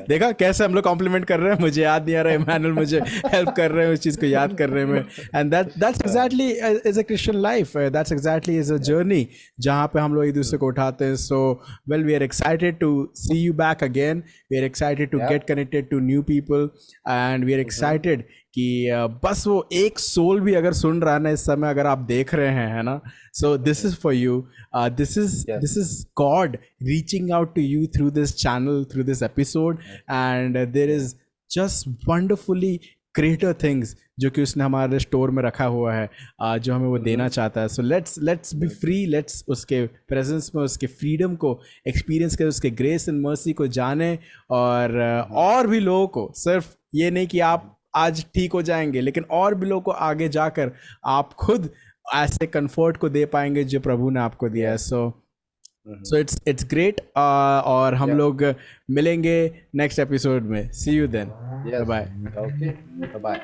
देखा कैसे हम लोग कॉम्प्लीमेंट कर रहे हैं, मुझे याद नहीं आ रहा है, इमैनुअल मुझे हेल्प कर रहे हैं उस चीज़ को याद करने में। And that's exactly is a Christian life, that's exactly is a journey जहाँ पे हम लोग एक दूसरे को उठाते हैं। So well, we are excited to see you back again, we are excited to get connected to new people, and we are excited कि बस वो एक सोल भी अगर सुन रहा है ना इस समय, अगर आप देख रहे हैं, है ना, so this is for you, this is God reaching out to you through this channel, through this episode, and there is just wonderfully greater things जो कि उसने हमारे स्टोर में रखा हुआ है, जो हमें वो देना चाहता है। So let's be free, let's उसके प्रेजेंस में उसके फ्रीडम को एक्सपीरियंस करें, उसके ग्रेस एंड मर्सी को जाने, और भी लोगों को, सिर्फ ये नहीं कि आप आज ठीक हो जाएंगे, लेकिन और भी लोगों को आगे जाकर आप खुद ऐसे कंफर्ट को दे पाएंगे जो प्रभु ने आपको दिया है। सो इट्स ग्रेट, और हम लोग मिलेंगे नेक्स्ट एपिसोड में। See you then, bye bye. Okay, bye.